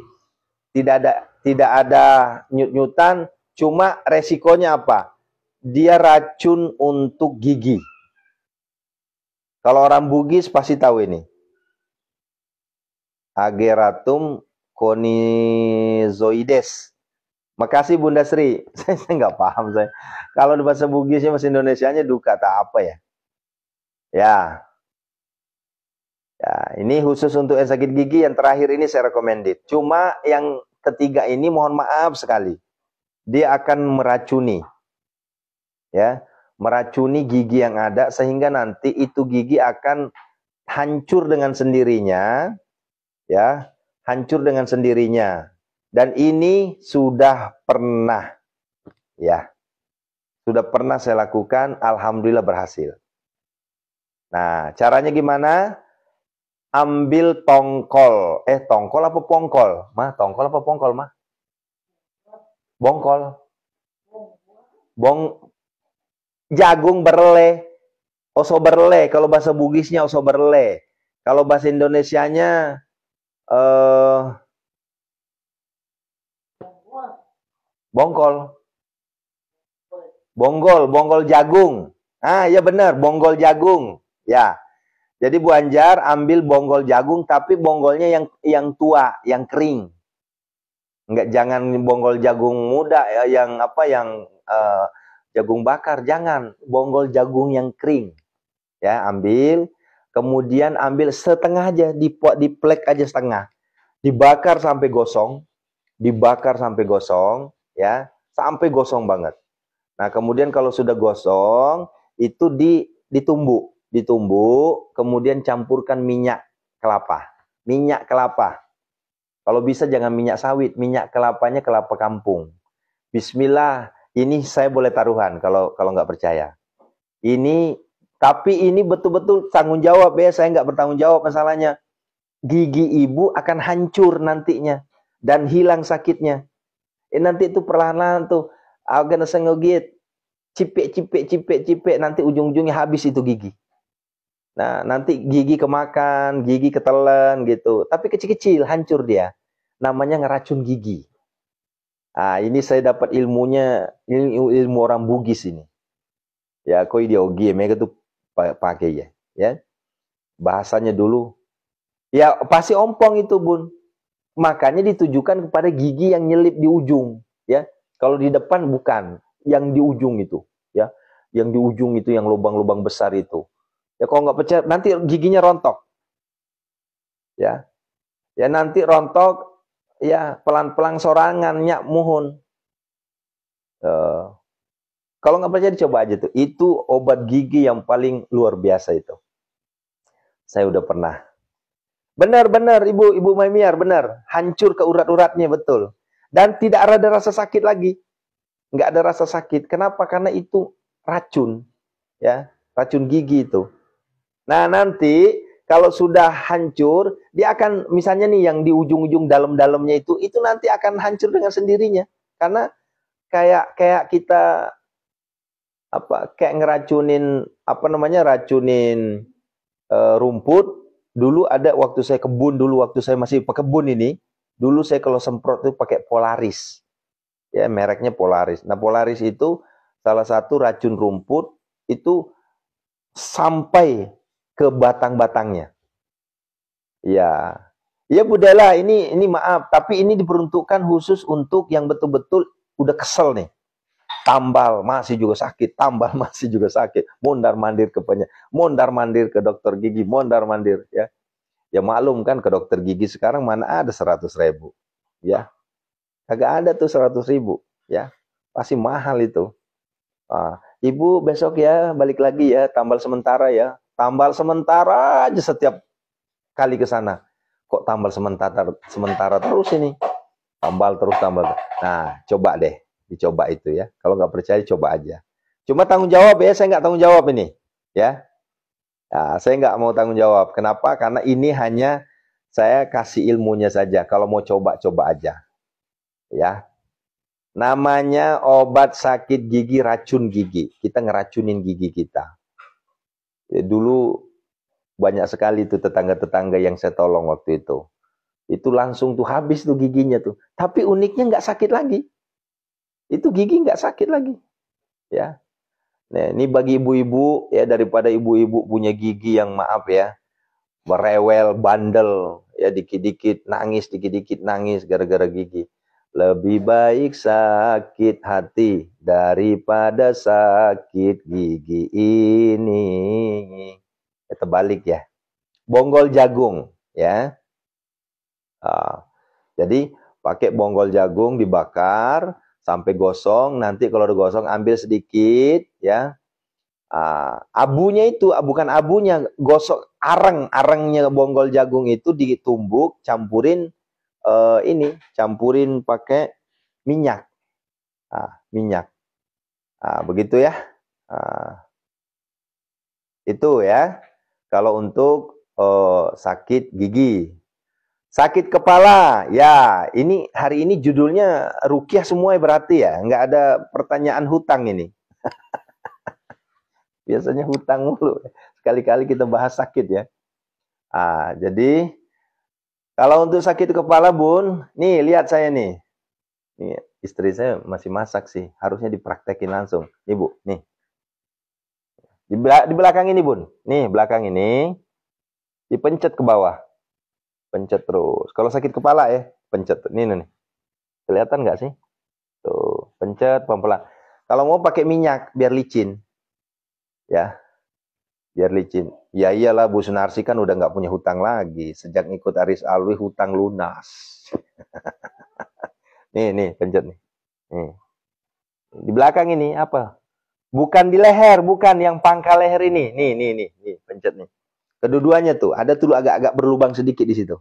tidak ada nyut-nyutan, cuma resikonya apa? Dia racun untuk gigi. Kalau orang Bugis pasti tahu ini. Ageratum conizoides. Makasih Bunda Sri. Saya nggak paham saya. Kalau di bahasa Bugisnya bahasa Indonesianya duka tak apa ya. Ya, ini khusus untuk yang sakit gigi. Yang terakhir ini saya recommended. Cuma yang ketiga ini mohon maaf sekali. Dia akan meracuni. Ya, meracuni gigi yang ada sehingga nanti itu gigi akan hancur dengan sendirinya. Ya, hancur dengan sendirinya. Dan ini sudah pernah, ya, sudah pernah saya lakukan, alhamdulillah berhasil. Nah, caranya gimana? Ambil tongkol, tongkol apa pongkol? Tongkol apa pongkol, mah? Bongkol. Jagung berle, oso berle. Kalau bahasa Bugisnya oso berle. Kalau bahasa Indonesianya bongkol. Bonggol jagung. Ya benar, bonggol jagung. Ya. Jadi Bu Anjar ambil bonggol jagung tapi bonggolnya yang tua, yang kering. Jangan bonggol jagung muda ya, yang jagung bakar, jangan. Bonggol jagung yang kering. Ya, ambil, kemudian ambil setengah aja, diplek aja setengah. Dibakar sampai gosong, ya, sampai gosong banget. Nah, kemudian kalau sudah gosong, itu ditumbuk. ditumbuk, kemudian campurkan minyak kelapa. Minyak kelapa. Kalau bisa jangan minyak sawit, minyak kelapanya kelapa kampung. Bismillah, ini saya boleh taruhan kalau nggak percaya. Tapi ini betul-betul tanggung jawab ya, saya nggak bertanggung jawab masalahnya. Gigi ibu akan hancur nantinya dan hilang sakitnya. Nanti itu perlahan-lahan tuh, akan sengogit, cipek, nanti ujung-ujungnya habis itu gigi. Nah, nanti gigi kemakan, gigi ketelan gitu. Tapi kecil-kecil, hancur dia. Namanya ngeracun gigi. Ah, ini saya dapat ilmunya, ilmu orang Bugis ini. Ya, koi dia ogi, mereka tuh pakai ya. Ya, bahasanya dulu. Ya, pasti ompong itu, Bun. Makanya ditujukan kepada gigi yang nyelip di ujung. Ya, kalau di depan bukan, yang di ujung itu. Ya, yang di ujung itu, yang lubang-lubang besar itu. Ya, kalau nggak percaya, nanti giginya rontok. Ya, ya nanti rontok. Ya, pelan-pelan sorangan, nyak muhun. Kalau nggak percaya dicoba aja tuh. Itu obat gigi yang paling luar biasa itu. Saya udah pernah. Benar-benar Ibu Maimiar, benar. Hancur ke urat-uratnya, betul. Dan tidak ada rasa sakit lagi. Nggak ada rasa sakit. Kenapa? Karena itu racun. Ya, racun gigi itu. Nah, nanti kalau sudah hancur, dia akan, misalnya nih yang di ujung-ujung dalam-dalamnya itu nanti akan hancur dengan sendirinya. Karena kayak kita kayak ngeracunin racunin rumput. Dulu ada waktu saya kebun, waktu saya masih pekebun ini, dulu saya kalau semprot itu pakai Polaris. Ya, mereknya Polaris. Nah, Polaris itu salah satu racun rumput itu sampai ke batang-batangnya. Ya. Ya budahlah, ini maaf, tapi ini diperuntukkan khusus untuk yang betul-betul udah kesel nih. Tambal masih juga sakit, tambal masih juga sakit. Mondar-mandir mondar-mandir ke dokter gigi, mondar-mandir ya. Ya maklum kan, ke dokter gigi sekarang mana ada 100.000 ya. Kagak ada tuh 100.000 ya. Pasti mahal itu. Ibu besok ya balik lagi ya, tambal sementara ya. Tambal sementara aja setiap kali ke sana. Kok tambal sementara terus ini? Tambal terus. Nah, coba deh, dicoba itu ya. Kalau nggak percaya coba aja. Cuma tanggung jawab ya, saya nggak tanggung jawab ini. Ya. Nah, saya nggak mau tanggung jawab. Kenapa? Karena ini hanya saya kasih ilmunya saja. Kalau mau coba aja. Ya. Namanya obat sakit gigi, racun gigi. Kita ngeracunin gigi kita. Dulu banyak sekali tuh tetangga-tetangga yang saya tolong waktu itu. Itu langsung tuh habis tuh giginya tuh. Tapi uniknya nggak sakit lagi. Itu gigi nggak sakit lagi. Ya. Nah, ini bagi ibu-ibu ya, daripada ibu-ibu punya gigi yang maaf ya, merewel, bandel, ya dikit-dikit nangis gara-gara gigi. Lebih baik sakit hati daripada sakit gigi ini. Terbalik ya. Bonggol jagung ya. Jadi pakai bonggol jagung dibakar sampai gosong. Nanti kalau udah gosong ambil sedikit ya. Abunya itu bukan abunya, gosok arengnya bonggol jagung itu ditumbuk, campurin campurin pakai minyak. Minyak. Begitu ya. Itu ya. Kalau untuk sakit gigi. Sakit kepala, ya ini hari ini judulnya rukyah semua berarti ya. Nggak ada pertanyaan hutang ini. Biasanya hutang mulu. Sekali-kali kita bahas sakit ya. Jadi kalau untuk sakit kepala Bun, nih lihat saya nih. Nih istri saya masih masak sih. Harusnya dipraktekin langsung. Nih Bu, nih. Di belakang ini Bun. Nih belakang ini. Dipencet ke bawah. Pencet terus. Kalau sakit kepala ya, pencet. Nih. Kelihatan nggak sih? Tuh, pencet pelan-pelan. Kalau mau pakai minyak biar licin. Ya. Biar licin. Ya iyalah, Bu Sunarsi kan udah nggak punya hutang lagi. Sejak ikut Aris Alwi hutang lunas. nih, pencet nih. Nih. Di belakang ini apa? Bukan di leher, bukan yang pangkal leher ini. Nih, pencet nih. Kedua-duanya tuh, ada tuh agak-agak berlubang sedikit di situ.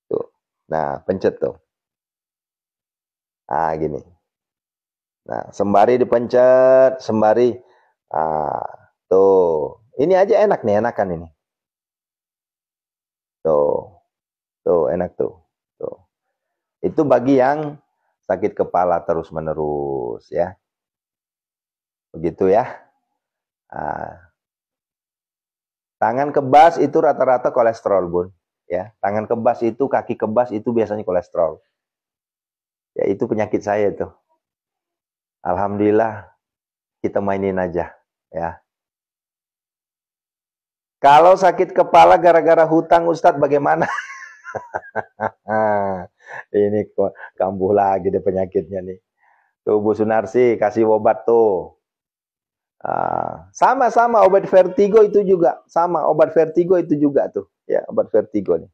Tuh. Nah, pencet tuh. Ah, gini. Nah, sembari dipencet, sembari tuh. Ini aja enak nih, enakan ini. Tuh. Tuh, enak tuh. Tuh. Itu bagi yang sakit kepala terus-menerus ya. Begitu ya. Nah, tangan kebas itu rata-rata kolesterol, Bun. Ya, tangan kebas itu, kaki kebas itu biasanya kolesterol. Ya, itu penyakit saya tuh. Alhamdulillah kita mainin aja ya. Kalau sakit kepala gara-gara hutang Ustadz bagaimana? Ini kok kambuh lagi deh penyakitnya nih. Tuh Bu Sunarsi kasih obat tuh. Sama-sama obat vertigo itu juga. Sama obat vertigo itu juga tuh. Ya, obat vertigo nih.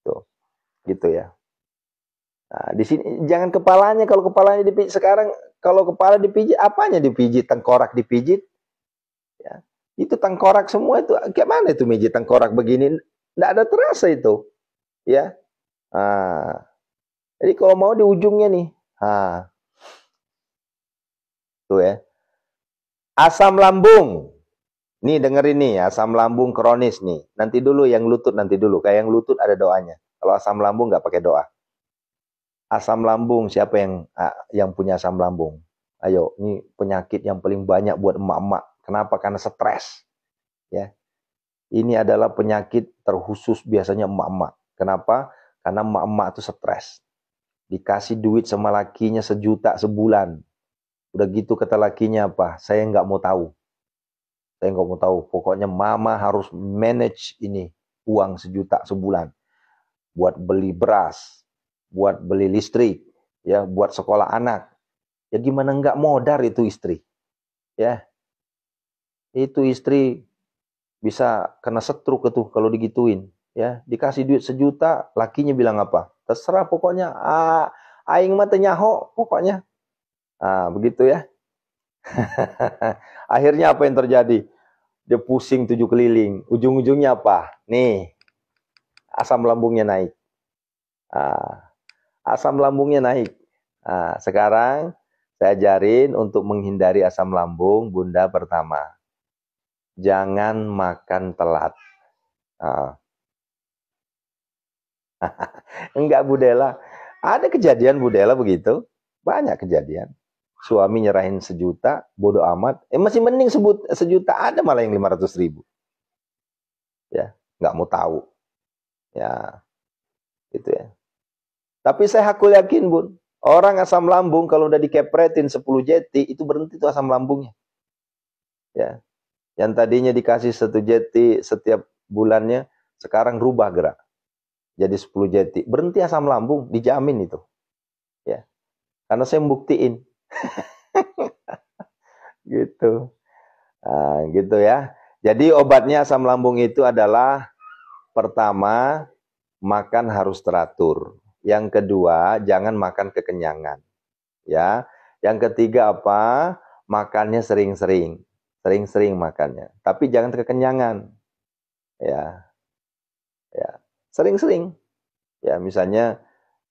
Tuh. Gitu ya. Nah, di sini jangan kepalanya, kalau kepalanya dipijit sekarang, kalau kepala dipijit, apanya dipijit? Tengkorak dipijit. Ya. Itu tengkorak semua itu. Gimana itu mijit tengkorak begini? Nggak ada terasa itu. Ya. Jadi kalau mau di ujungnya nih. Tuh ya. Asam lambung. Nih dengerin nih, asam lambung kronis nih. Nanti dulu yang lutut, nanti dulu. Kayak yang lutut ada doanya. Kalau asam lambung nggak pakai doa. Asam lambung, siapa yang punya asam lambung? Ayo, ini penyakit yang paling banyak buat emak-emak. Kenapa? Karena stres. Ya. Ini adalah penyakit terkhusus biasanya emak-emak. Kenapa? Karena emak-emak itu stres. Dikasih duit sama lakinya 1 juta sebulan. Udah gitu kata lakinya apa? Saya nggak mau tahu. Saya nggak mau tahu. Pokoknya mama harus manage ini. Uang 1 juta sebulan. Buat beli beras. Buat beli listrik. Ya, buat sekolah anak. Ya gimana nggak modar itu istri. Ya. Itu istri bisa kena stroke tuh kalau digituin. Ya, dikasih duit 1 juta, lakinya bilang apa? Terserah pokoknya. Aing mah teu nyaho pokoknya. Begitu ya. Akhirnya apa yang terjadi? Dia pusing 7 keliling. Ujung-ujungnya apa? Nih, asam lambungnya naik. Asam lambungnya naik. Sekarang saya ajarin untuk menghindari asam lambung. Bunda pertama, jangan makan telat. Enggak, Budela. Ada kejadian Budela begitu. Banyak kejadian. Suami nyerahin 1 juta, bodo amat. Masih mending 1 juta, ada malah yang 500.000. Ya, nggak mau tahu. Ya, gitu ya. Tapi saya hakul yakin, Bun. Orang asam lambung kalau udah dikepretin 10 jeti, itu berhenti tuh asam lambungnya. Ya. Yang tadinya dikasih 1 jeti setiap bulannya, sekarang rubah gerak. Jadi 10 jeti. Berhenti asam lambung, dijamin itu. Ya. Karena saya membuktiin. Gitu. Gitu ya. Jadi obatnya asam lambung itu adalah pertama, makan harus teratur. Yang kedua, jangan makan kekenyangan. Ya. Yang ketiga apa? Makannya sering-sering. Sering-sering makannya. Tapi jangan kekenyangan. Ya. Ya. Sering-sering. Ya, misalnya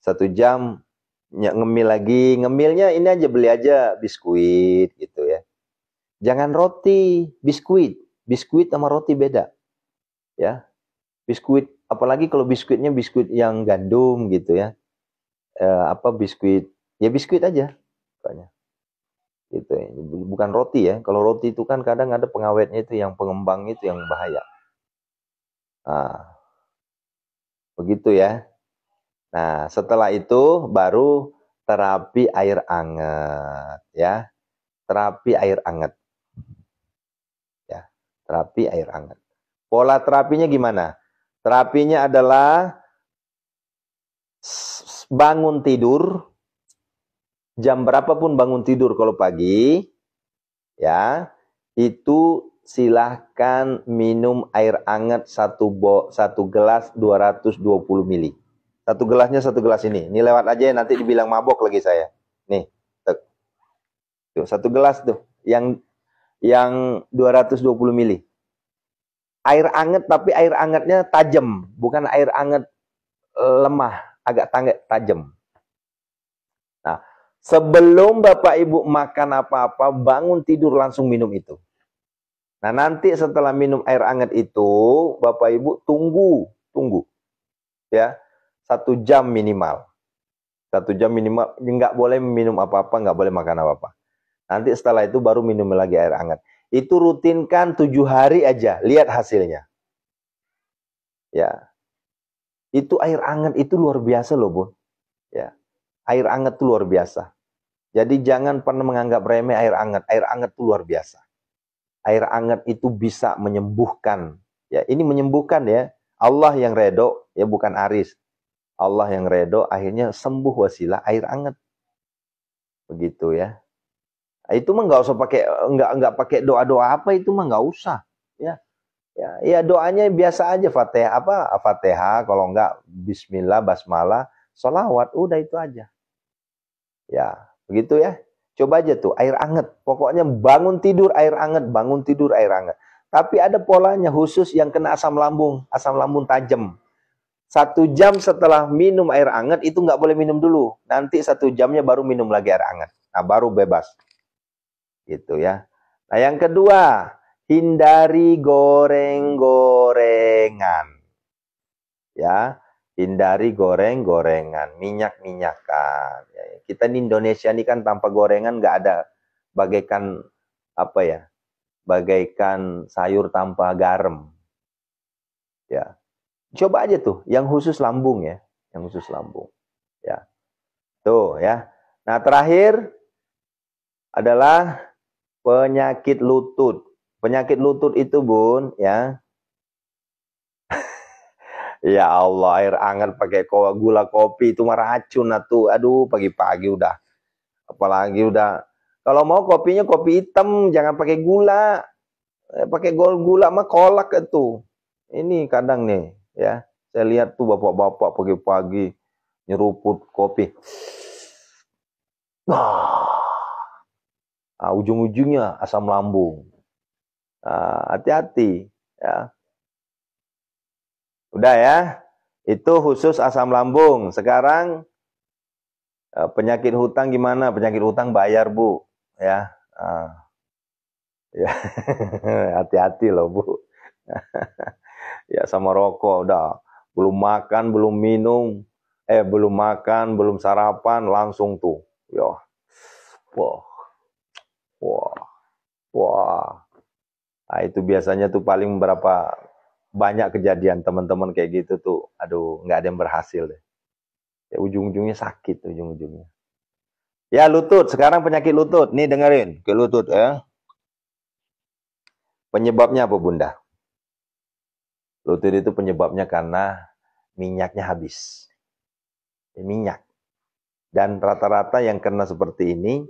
1 jam ngemil lagi. Ngemilnya ini aja, beli aja biskuit gitu ya. Jangan roti, biskuit. Biskuit sama roti beda. Ya. Biskuit, apalagi kalau biskuitnya biskuit yang gandum gitu ya. Biskuit, ya biskuit aja. Pokoknya. Gitu ya. Bukan roti ya. Kalau roti itu kan kadang ada pengawetnya itu, yang pengembang itu yang bahaya. Begitu ya. Nah, setelah itu baru terapi air hangat ya. Terapi air hangat. Ya, terapi air hangat. Pola terapinya gimana? Terapinya adalah bangun tidur, jam berapapun bangun tidur kalau pagi, ya, itu silahkan minum air hangat 1 gelas 220 mili. 1 gelasnya 1 gelas ini. Ini lewat aja ya, nanti dibilang mabok lagi saya. Nih, tuh 1 gelas tuh, yang 220 mili. Air anget tapi air angetnya tajam, bukan air anget lemah, agak tajam. Nah, sebelum Bapak Ibu makan apa-apa, bangun tidur langsung minum itu. Nah, nanti setelah minum air anget itu, Bapak Ibu tunggu. Ya, 1 jam minimal. 1 jam minimal, nggak boleh minum apa-apa, nggak boleh makan apa-apa. Nanti setelah itu baru minum lagi air hangat. Itu rutinkan 7 hari aja, lihat hasilnya. Ya, itu air hangat itu luar biasa loh, Bun. Ya, air hangat itu luar biasa. Jadi jangan pernah menganggap remeh air hangat. Air hangat itu luar biasa. Air hangat itu bisa menyembuhkan. Ya, ini menyembuhkan ya. Allah yang redo, ya bukan Aris. Allah yang redo, akhirnya sembuh wasilah air hangat. Begitu ya. Itu mah nggak usah pakai nggak pakai doa-doa apa, itu mah nggak usah. Ya doanya biasa aja, Fatihah, kalau nggak Bismillah, Basmalah, sholawat, udah itu aja. Ya, begitu ya. Coba aja tuh air hangat. Pokoknya bangun tidur air hangat, bangun tidur air hangat. Tapi ada polanya khusus yang kena asam lambung tajam. 1 jam setelah minum air hangat itu nggak boleh minum dulu. Nanti 1 jamnya baru minum lagi air hangat. Nah, baru bebas. Gitu ya. Nah, yang kedua, hindari goreng-gorengan. Ya, hindari goreng-gorengan, minyak-minyakan. Ya, kita di Indonesia ini kan tanpa gorengan nggak ada, bagaikan apa ya? Bagaikan sayur tanpa garam. Ya. Coba aja tuh yang khusus lambung ya, yang khusus lambung. Ya. Tuh ya. Nah, terakhir adalah penyakit lutut. Penyakit lutut itu, Bun, ya. Ya Allah, air hangat pakai gula kopi itu mah racun atuh. Aduh, pagi-pagi udah. Apalagi udah. Kalau mau kopinya kopi hitam, jangan pakai gula. Pakai gula mah kolak itu. Ini kadang nih, ya. Saya lihat tuh bapak-bapak pagi-pagi nyeruput kopi. Nah, ujung-ujungnya asam lambung. Hati-hati, ya. Udah ya, itu khusus asam lambung. Sekarang penyakit hutang gimana? Penyakit hutang bayar, Bu, ya. Ya. Hati-hati loh, Bu. Ya, sama rokok udah. Belum makan, belum minum, belum makan, belum sarapan, langsung tuh. Ya. Wah. Nah, itu biasanya tuh paling banyak kejadian teman-teman kayak gitu tuh. Aduh, nggak ada yang berhasil deh. Ya, ujung-ujungnya sakit, ujung-ujungnya. Ya, lutut. Sekarang penyakit lutut. Nih dengerin, ke lutut ya. Penyebabnya apa, Bunda? Lutut itu penyebabnya karena minyaknya habis. Minyak. Dan rata-rata yang kena seperti ini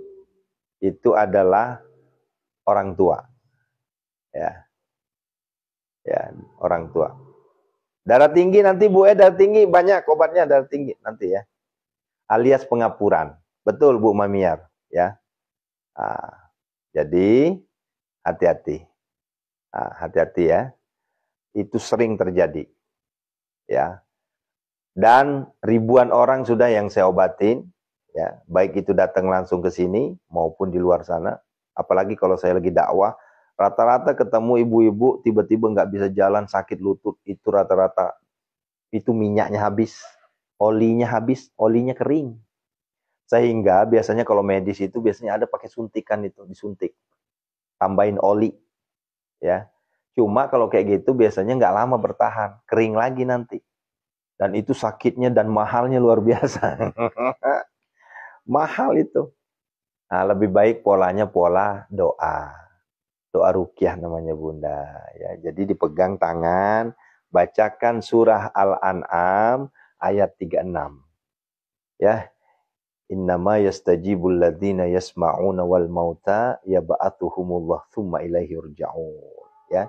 itu adalah orang tua. Ya. Ya, orang tua. Darah tinggi nanti, Bu, darah tinggi banyak obatnya, darah tinggi nanti ya. Alias pengapuran. Betul, Bu Mamiar, ya. Jadi hati-hati. Hati-hati ya. Itu sering terjadi. Ya. Dan ribuan orang sudah yang saya obatin, ya, baik itu datang langsung ke sini maupun di luar sana. Apalagi kalau saya lagi dakwah, rata-rata ketemu ibu-ibu tiba-tiba nggak bisa jalan, sakit lutut, itu rata-rata itu minyaknya habis, olinya kering. Sehingga biasanya kalau medis itu biasanya ada pakai suntikan, itu disuntik, tambahin oli, ya. Cuma kalau kayak gitu biasanya nggak lama bertahan, kering lagi nanti. Dan itu sakitnya dan mahalnya luar biasa. Mahal itu. Nah, lebih baik polanya pola doa. Doa ruqyah namanya, Bunda. Ya, jadi dipegang tangan, bacakan surah Al-An'am ayat 36. Ya. Innama yastajibul ladzina yasma'una wal mauta yab'atuhumullah tsumma ilaihi yurja'un. Ya.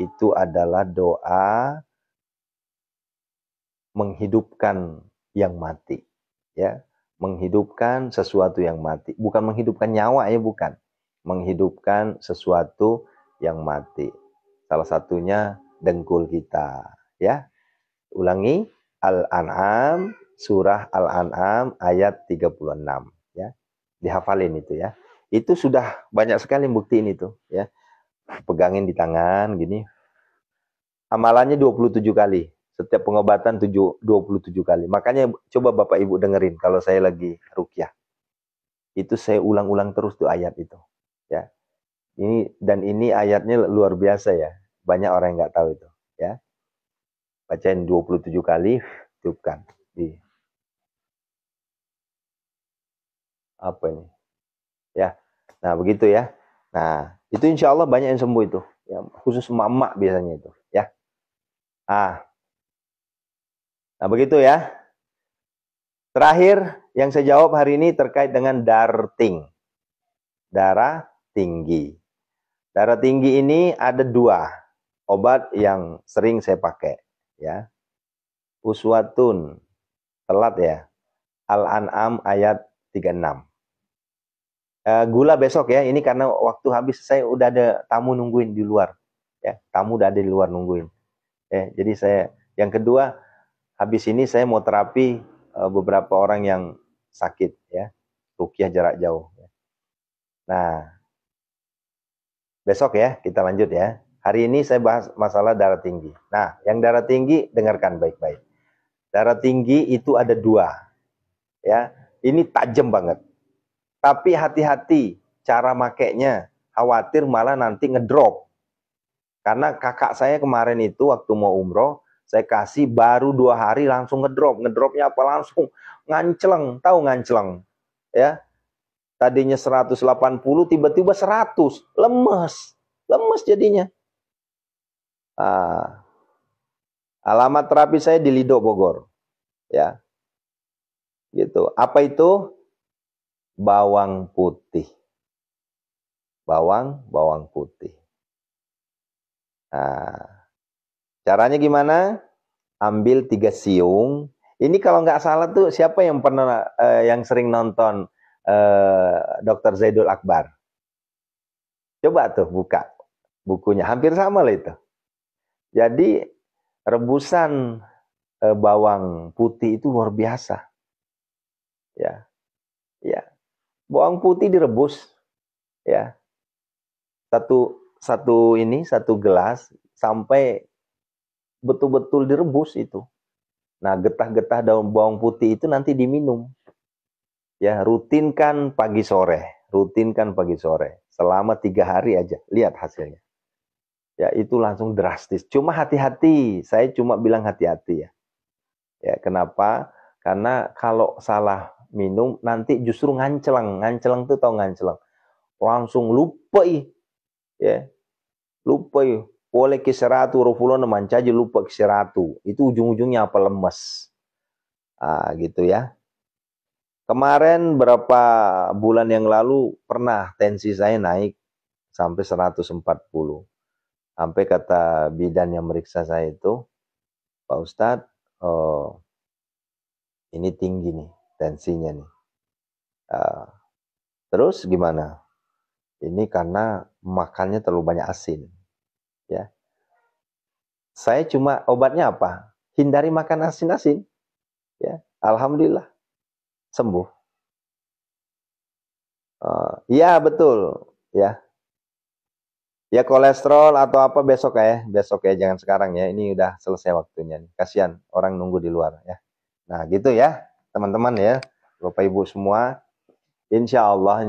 Itu adalah doa menghidupkan yang mati, ya, menghidupkan sesuatu yang mati, bukan menghidupkan nyawa ya, bukan, menghidupkan sesuatu yang mati. Salah satunya dengkul kita. Ya, ulangi, Al-An'am, surah Al-An'am ayat 36. Ya, dihafalin itu ya. Itu sudah banyak sekali buktiin itu. Ya, pegangin di tangan gini. Amalannya 27 kali. Setiap pengobatan 27 kali. Makanya coba Bapak Ibu dengerin kalau saya lagi rukyah. Itu saya ulang-ulang terus tuh ayat itu. Ya. Ini ayatnya luar biasa ya. Banyak orang yang nggak tahu itu, ya. Bacain 27 kali, tiupkan. Apa ini? Ya. Nah, begitu ya. Nah, itu insya Allah banyak yang sembuh itu. Ya, khusus emak-emak biasanya itu, ya. Nah, begitu ya. Terakhir yang saya jawab hari ini terkait dengan darting. Darah tinggi. Darah tinggi ini ada 2 obat yang sering saya pakai, ya. Uswatun, telat ya. Al-An'am ayat 36. Gula besok ya, ini karena waktu habis, saya udah ada tamu nungguin di luar. Ya, tamu udah ada di luar nungguin. Jadi saya, yang kedua, habis ini saya mau terapi beberapa orang yang sakit ya, rukyah jarak jauh. Nah, besok ya kita lanjut ya. Hari ini saya bahas masalah darah tinggi. Nah, yang darah tinggi dengarkan baik-baik. Darah tinggi itu ada 2. Ya, ini tajam banget. Tapi hati-hati cara makainya. Khawatir malah nanti ngedrop. Karena kakak saya kemarin itu waktu mau umroh, saya kasih baru 2 hari langsung ngedrop. Ngedropnya apa? Langsung nganceleng. Tahu nganceleng? Ya, tadinya 180, tiba-tiba 100. Lemes. Lemes jadinya. Alamat terapi saya di Lido Bogor. Ya. Gitu. Apa itu? Bawang putih. Bawang putih. Nah, caranya gimana? Ambil 3 siung. Ini kalau nggak salah tuh siapa yang pernah yang sering nonton Dr. Zaidul Akbar? Coba tuh buka bukunya, hampir sama lah itu. Jadi rebusan bawang putih itu luar biasa. Ya. Ya. Bawang putih direbus ya. Satu gelas sampai betul-betul direbus itu. Nah, getah-getah daun bawang putih itu nanti diminum. Ya, rutinkan pagi sore. Rutinkan pagi sore. Selama 3 hari aja. Lihat hasilnya. Ya, itu langsung drastis. Cuma hati-hati. Saya cuma bilang hati-hati ya. Ya, kenapa? Karena kalau salah minum, nanti justru nganceleng. Nganceleng itu tahu nganceleng. Langsung lupa ya. Lupa boleh keseratu rofulo mancaji lupa keseratu. Itu ujung-ujungnya apa? Lemes. Gitu ya. Kemarin berapa bulan yang lalu pernah tensi saya naik sampai 140. Sampai kata bidan yang meriksa saya itu, Pak Ustadz, ini tinggi nih tensinya nih. Terus gimana? Ini karena makannya terlalu banyak asin. Ya. Saya cuma obatnya apa? Hindari makan asin-asin. Ya, alhamdulillah sembuh. Iya betul, ya. Ya kolesterol atau apa besok ya, jangan sekarang ya. Ini udah selesai waktunya nih. Kasihan orang nunggu di luar ya. Nah gitu ya, teman-teman ya, Bapak Ibu semua. Insya Allah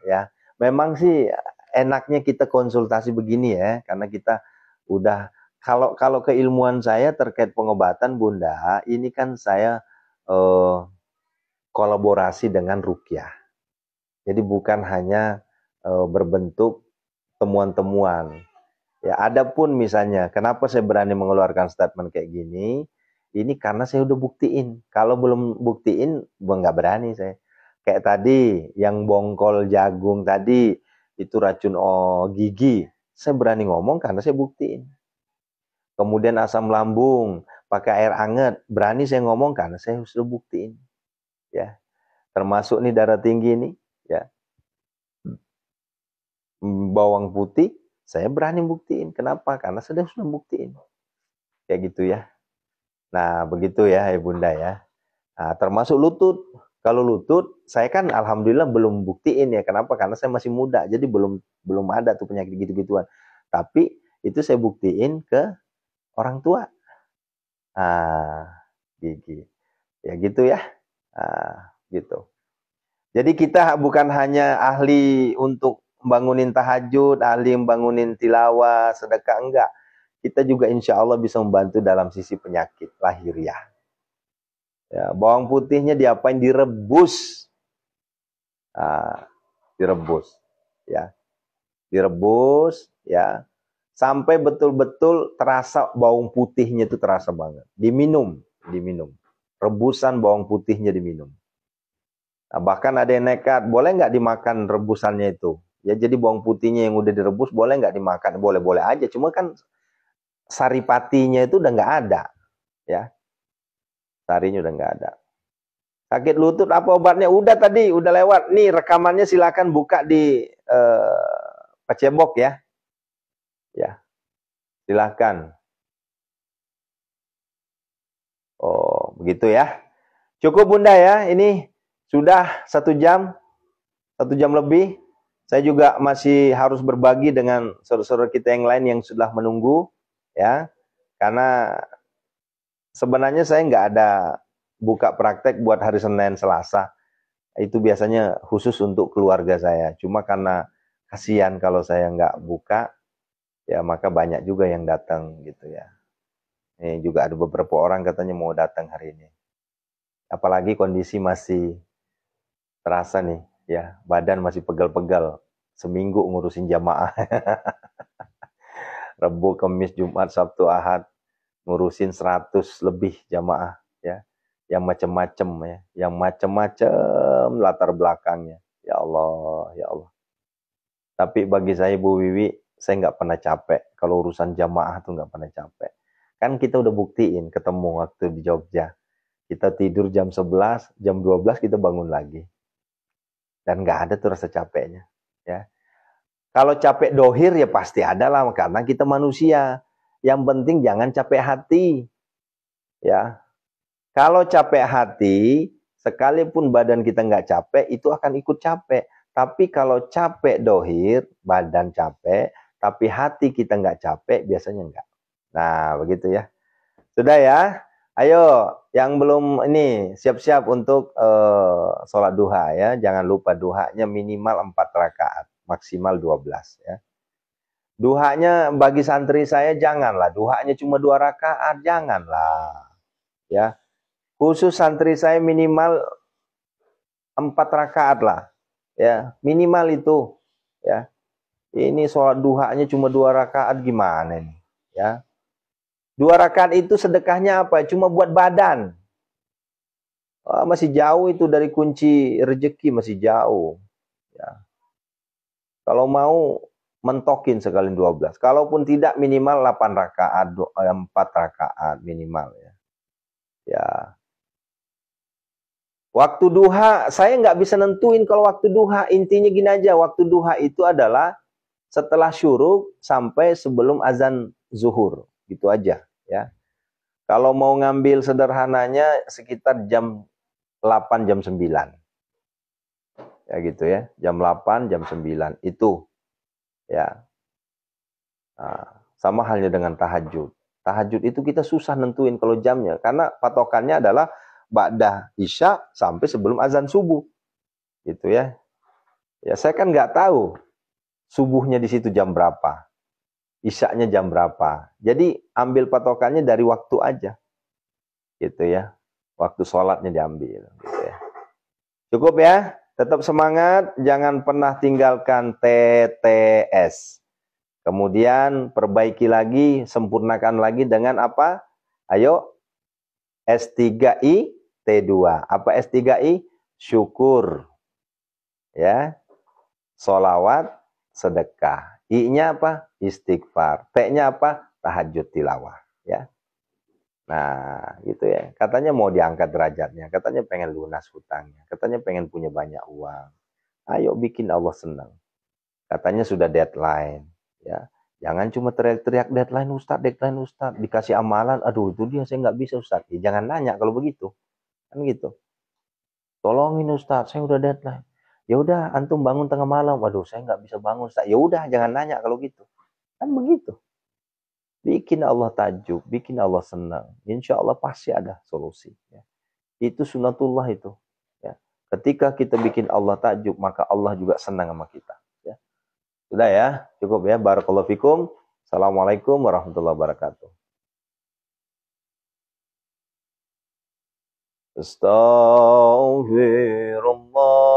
ya. Memang sih enaknya kita konsultasi begini ya, karena kita udah kalau keilmuan saya terkait pengobatan Bunda, ini kan saya kolaborasi dengan rukyah. Jadi bukan hanya berbentuk temuan-temuan. Ya, adapun misalnya, kenapa saya berani mengeluarkan statement kayak gini? Ini karena saya udah buktiin. Kalau belum buktiin, nggak berani saya. Kayak tadi, yang bongkol jagung tadi, itu racun gigi. Saya berani ngomong karena saya buktiin. Kemudian asam lambung, pakai air hangat, berani saya ngomong karena saya sudah buktiin. Ya, termasuk nih darah tinggi ini, ya, bawang putih, Saya berani buktiin. Kenapa? Karena saya sudah buktiin. Kayak gitu ya. Nah, begitu ya, Bunda ya. Nah, termasuk lutut. Kalau lutut, saya kan alhamdulillah belum buktiin ya. Kenapa? Karena saya masih muda. Jadi belum ada tuh penyakit gitu-gituan. Tapi itu saya buktiin ke orang tua. Gigi. Ya gitu ya. Gitu. Jadi kita bukan hanya ahli untuk bangunin tahajud, ahli membangunin tilawah, sedekah, enggak. Kita juga insya Allah bisa membantu dalam sisi penyakit lahiriah. Ya, bawang putihnya diapain? Direbus. Direbus. Ya. Direbus, ya. Sampai betul-betul terasa bawang putihnya itu terasa banget. Diminum. Rebusan bawang putihnya diminum. Nah, bahkan ada yang nekat, boleh nggak dimakan rebusannya itu? Ya, jadi bawang putihnya yang udah direbus boleh nggak dimakan? Boleh-boleh aja, cuma kan saripatinya itu udah nggak ada, ya. Sarinya udah nggak ada. Sakit lutut apa obatnya? Udah tadi, udah lewat. Nih rekamannya silakan buka di Pacebok ya. Ya, silakan. Oh, begitu ya. Cukup Bunda ya, ini sudah 1 jam lebih. Saya juga masih harus berbagi dengan saudara-saudara kita yang lain yang sudah menunggu, ya. Karena sebenarnya saya nggak ada buka praktek buat hari Senin, Selasa. Itu biasanya khusus untuk keluarga saya. Cuma karena kasihan kalau saya nggak buka, ya maka banyak juga yang datang gitu ya. Ini juga ada beberapa orang katanya mau datang hari ini. Apalagi kondisi masih terasa nih, ya badan masih pegal-pegal. Seminggu ngurusin jamaah. Rabu, Kamis, Jumat, Sabtu, Ahad. Ngurusin 100 lebih jamaah. Ya, yang macam-macam ya. Yang macam-macam latar belakangnya. Ya Allah, ya Allah. Tapi bagi saya Bu Wiwi, saya nggak pernah capek. Kalau urusan jamaah tuh nggak pernah capek. Kan kita udah buktiin ketemu waktu di Jogja. Kita tidur jam 11, jam 12 kita bangun lagi. Dan nggak ada tuh rasa capeknya. Ya. Kalau capek dohir ya pasti ada lah, karena kita manusia. Yang penting jangan capek hati. Ya. Kalau capek hati, sekalipun badan kita nggak capek, itu akan ikut capek. Tapi kalau capek dohir, badan capek, tapi hati kita nggak capek, biasanya nggak. Nah, begitu ya. Sudah ya. Ayo, yang belum ini siap-siap untuk sholat duha ya. Jangan lupa duhanya minimal 4 rakaat, maksimal 12 ya. Duhanya bagi santri saya janganlah. Duhanya cuma 2 rakaat, janganlah. Ya. Khusus santri saya minimal 4 rakaat lah. Ya, minimal itu. Ya. Ini sholat duhanya cuma 2 rakaat gimana nih? Ya. 2 rakaat itu sedekahnya apa? Cuma buat badan. Masih jauh itu dari kunci rezeki, masih jauh. Ya. Kalau mau mentokin sekali 12. Kalaupun tidak minimal 8 rakaat, 4 rakaat minimal ya. Ya. Waktu duha, saya nggak bisa nentuin kalau waktu duha. Intinya gini aja, waktu duha itu adalah setelah syuruk sampai sebelum azan zuhur. Gitu aja ya. Kalau mau ngambil sederhananya sekitar jam 8, jam 9. Ya gitu ya, jam 8, jam 9 itu ya. Nah, sama halnya dengan tahajud. Tahajud itu kita susah nentuin kalau jamnya, karena patokannya adalah ba'da isya sampai sebelum azan subuh. Gitu ya. Ya saya kan nggak tahu subuhnya di situ jam berapa, isyanya jam berapa. Jadi ambil patokannya dari waktu aja. Gitu ya. Waktu sholatnya diambil gitu ya. Cukup ya. Tetap semangat, jangan pernah tinggalkan TTS. Kemudian perbaiki lagi, sempurnakan lagi dengan apa? Ayo, S3I T2. Apa S3I? Syukur. Ya. Sholawat, sedekah. I-nya apa? Istighfar. T-nya apa? Tahajud tilawah. Ya. Nah, gitu ya. Katanya mau diangkat derajatnya. Katanya pengen lunas hutangnya. Katanya pengen punya banyak uang. Ayo bikin Allah senang. Katanya sudah deadline. Ya. Jangan cuma teriak-teriak deadline Ustaz, dikasih amalan, aduh itu dia saya nggak bisa Ustaz. Ya, jangan nanya kalau begitu, kan gitu. Tolongin Ustaz, saya udah deadline. Ya udah, antum bangun tengah malam, waduh saya nggak bisa bangun Ustaz. Ya udah, jangan nanya kalau gitu, kan begitu. Bikin Allah takjub, bikin Allah senang. Insya Allah pasti ada solusi. Ya. Itu sunatullah itu. Ya. Ketika kita bikin Allah takjub, maka Allah juga senang sama kita. Ya. Sudah ya, cukup ya. Barakallahu fikum. Assalamualaikum warahmatullahi wabarakatuh. Astaghfirullah.